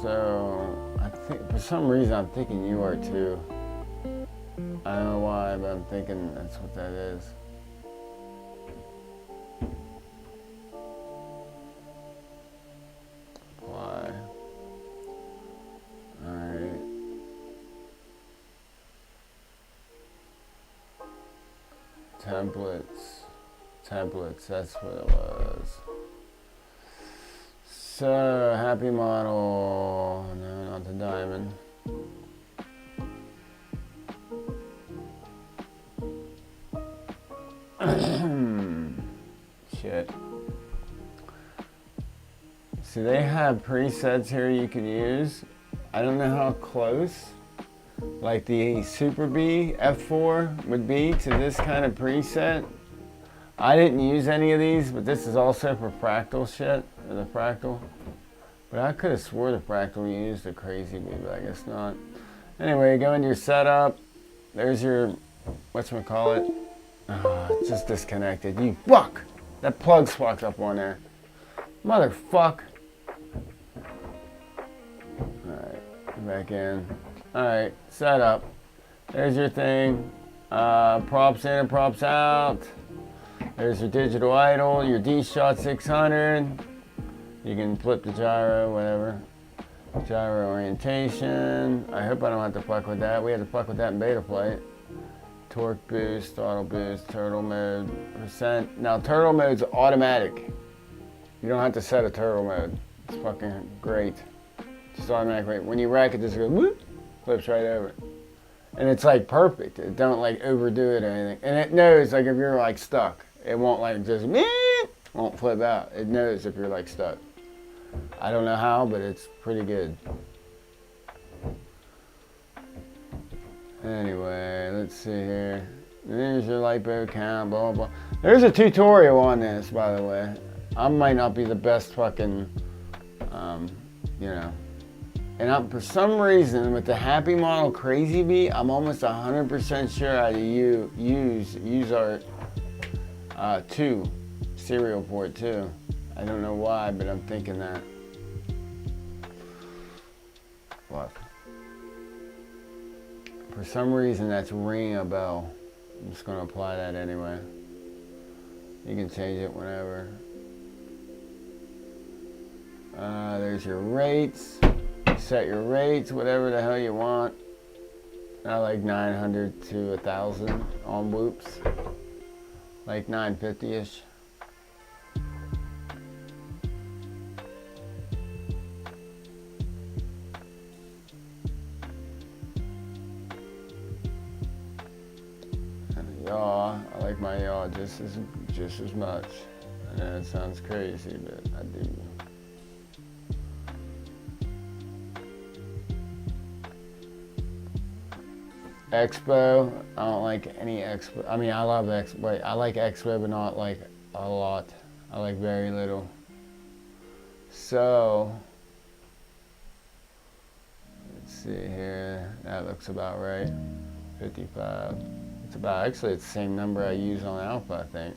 So I think for some reason I'm thinking you are too. I don't know why, but I'm thinking that's what that is. Why? Alright. Templates, that's what it was. So, happy model. No, not the diamond. Shit. So they have presets here you can use. I don't know how close like the Super B F4 would be to this kind of preset. I didn't use any of these, but this is also for fractal shit, or the fractal. But I could have swore the fractal used the Crazy B, but I guess not. Anyway, go into your setup. There's your, whatchamacallit. Oh, it's just disconnected. You fuck! That plug's fucked up on there. Motherfuck. Alright, back in. Alright, setup. There's your thing. Props in and props out. There's your digital idle, your D-Shot 600. You can flip the gyro, whatever. Gyro orientation. I hope I don't have to fuck with that. We had to fuck with that in beta flight. Torque boost, throttle boost, turtle mode, percent. Now turtle mode's automatic. You don't have to set a turtle mode. It's fucking great. Just automatically. When you rack it, just goes whoop, flips right over. And it's like perfect. It don't like overdo it or anything. And it knows like if you're like stuck. It won't like just won't flip out. It knows if you're like stuck. I don't know how, but it's pretty good. Anyway, let's see here. There's your lipo count, blah, blah, blah. There's a tutorial on this, by the way. I might not be the best fucking, you know. And for some reason, with the Happy Model Crazy Bee, I'm almost 100% sure I use our 2 serial port too. I don't know why, but I'm thinking that. Fuck. For some reason, that's ringing a bell. I'm just going to apply that anyway. You can change it whenever. There's your rates. Set your rates, whatever the hell you want. I like 900 to 1,000 on whoops. Like 950-ish. Yaw, I like my yaw just as much. I know it sounds crazy, but I do. Expo, I don't like any Expo. I mean, I love Expo. Wait, I like Expo, but not like a lot. I like very little. So, let's see here. That looks about right. 55. It's about, actually, it's the same number I use on Alpha, I think.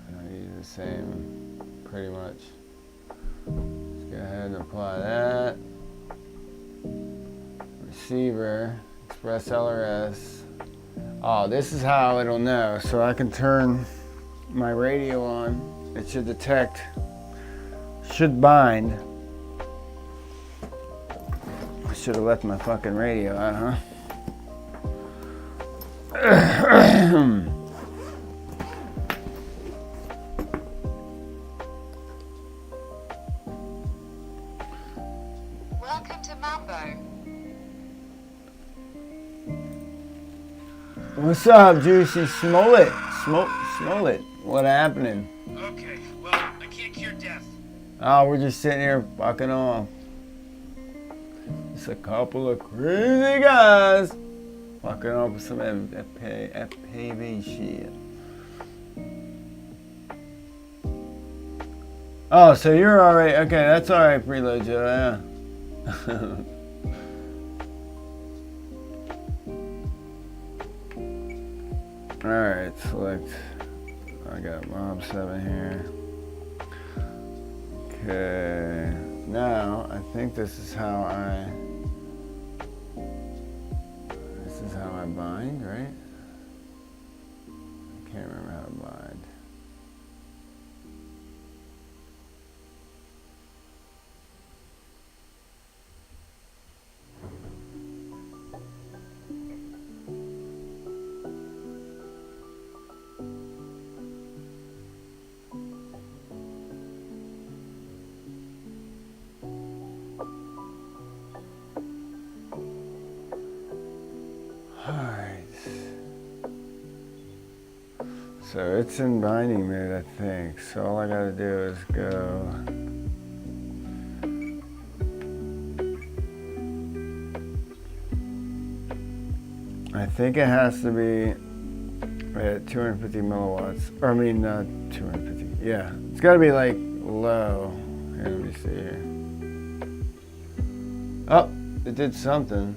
I use the same, pretty much. Let's go ahead and apply that. Receiver, Express LRS. Oh, this is how it'll know. So I can turn my radio on. It should detect, should bind. I should have left my fucking radio out, huh? Welcome to Mambo. What's up, Juicy Smollett? Smollett. What happening? Okay, well, I can't cure death. Oh, we're just sitting here fucking off. It's a couple of crazy guys. Fucking up with some FPV shit. Oh, so you're already okay. That's all right, preload, Joe. Yeah. All right, select. I got Mob 7 here. Okay. Now I think this is how I bind, right? I can't remember how to bind. So it's in binding mode, I think. So all I gotta do is go. I think it has to be at 250 milliwatts. Or I mean, 250. Yeah, it's gotta be like low. Here, let me see here. Oh, it did something.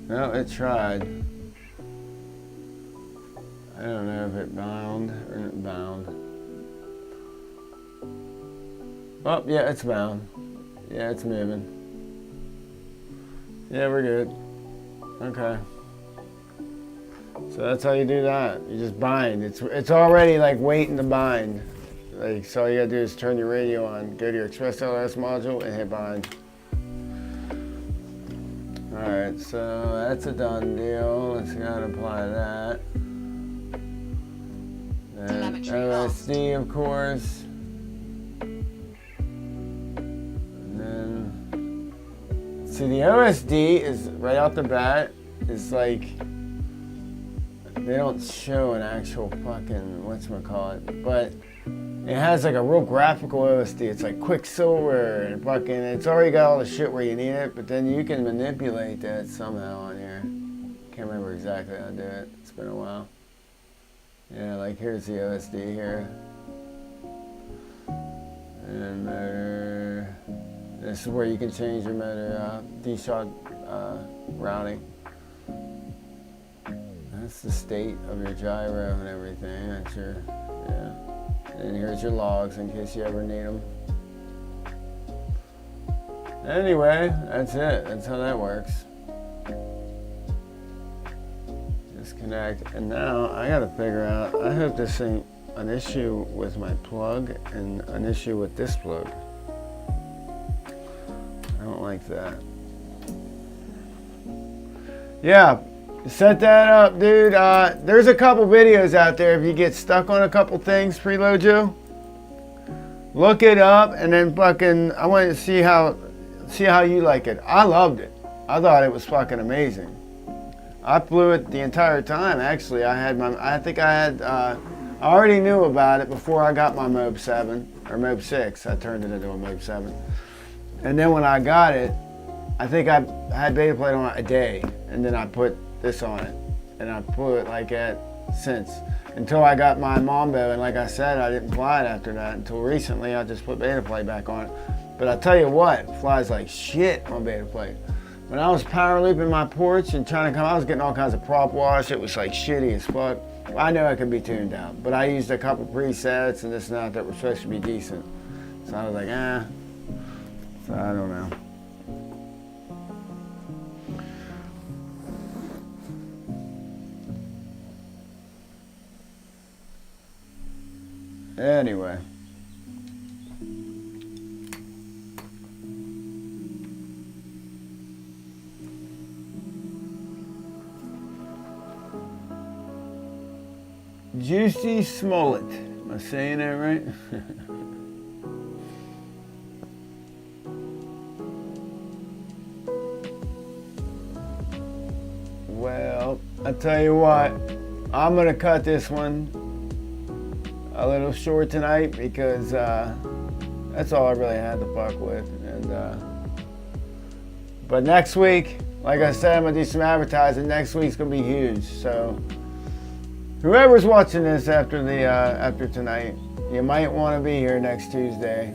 No, it tried. I don't know if it bound or not bound. Oh, yeah, it's bound. Yeah, it's moving. Yeah, we're good. Okay. So that's how you do that. You just bind. It's already like waiting to bind. Like, so all you gotta do is turn your radio on, go to your Express LS module and hit bind. Alright, so that's a done deal. Let's go and apply that. And LSD, of course. And then, see, the OSD is right off the bat. Is like they don't show an actual fucking whatchamacallit, but it has like a real graphical OSD. It's like Quicksilver and fucking. It's already got all the shit where you need it, but then you can manipulate that somehow on here. Can't remember exactly how to do it. It's been a while. Yeah, like here's the OSD here. And motor. This is where you can change your motor D-Shock routing. That's the state of your gyro and everything. That's your, yeah. And here's your logs in case you ever need them. Anyway, that's it. That's how that works. Disconnect. And now I gotta figure out, I hope this ain't an issue with my plug and an issue with this plug. I don't like that. Yeah, set that up, dude. There's a couple videos out there if you get stuck on a couple things, Preload Joe. Look it up and then fucking, I want to see how you like it. I loved it. I thought it was fucking amazing. I flew it the entire time. Actually, I already knew about it before I got my Mob 7 or Mob 6. I turned it into a Mob 7. And then when I got it, I think I had beta plate on it a day, and then I put this on it, and I flew it like that since until I got my Mambo. And like I said, I didn't fly it after that until recently. I just put beta plate back on it. But I tell you what, it flies like shit on beta plate. When I was power looping my porch and trying to come, I was getting all kinds of prop wash. It was like shitty as fuck. I know it could be tuned out, but I used a couple presets and this and that were supposed to be decent. So I was like, So I don't know. Anyway. Juicy Smollett. Am I saying that right? Well, I tell you what, I'm gonna cut this one a little short tonight because that's all I really had to fuck with. And but next week, like I said, I'm gonna do some advertising. Next week's gonna be huge. So whoever's watching this after the after tonight, you might want to be here next Tuesday,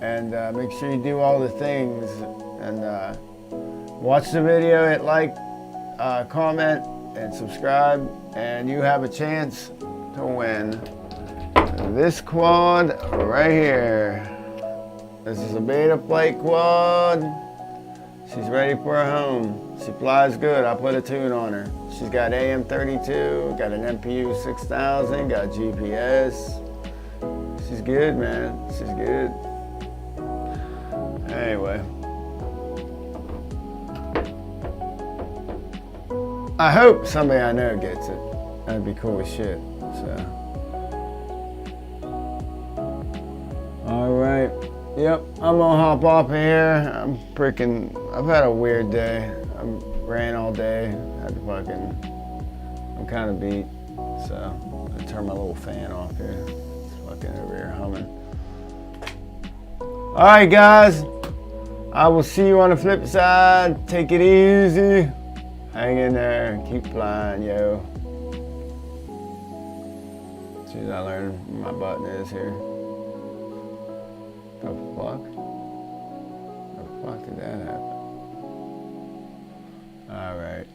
and make sure you do all the things and watch the video, hit like, comment, and subscribe, and you have a chance to win this quad right here. This is a beta plate quad. She's ready for a home. She flies good. I put a tune on her. She's got AM32, got an MPU 6000, got GPS. She's good, man. She's good. Anyway. I hope somebody I know gets it. That'd be cool as shit. So. All right. Yep, I'm gonna hop off of here. I've had a weird day. I ran all day. I'm kind of beat. So, I turn my little fan off here. It's fucking over here humming. All right, guys. I will see you on the flip side. Take it easy. Hang in there. Keep flying, yo. As soon as I learn where my button is here. The fuck? The fuck did that happen? All right.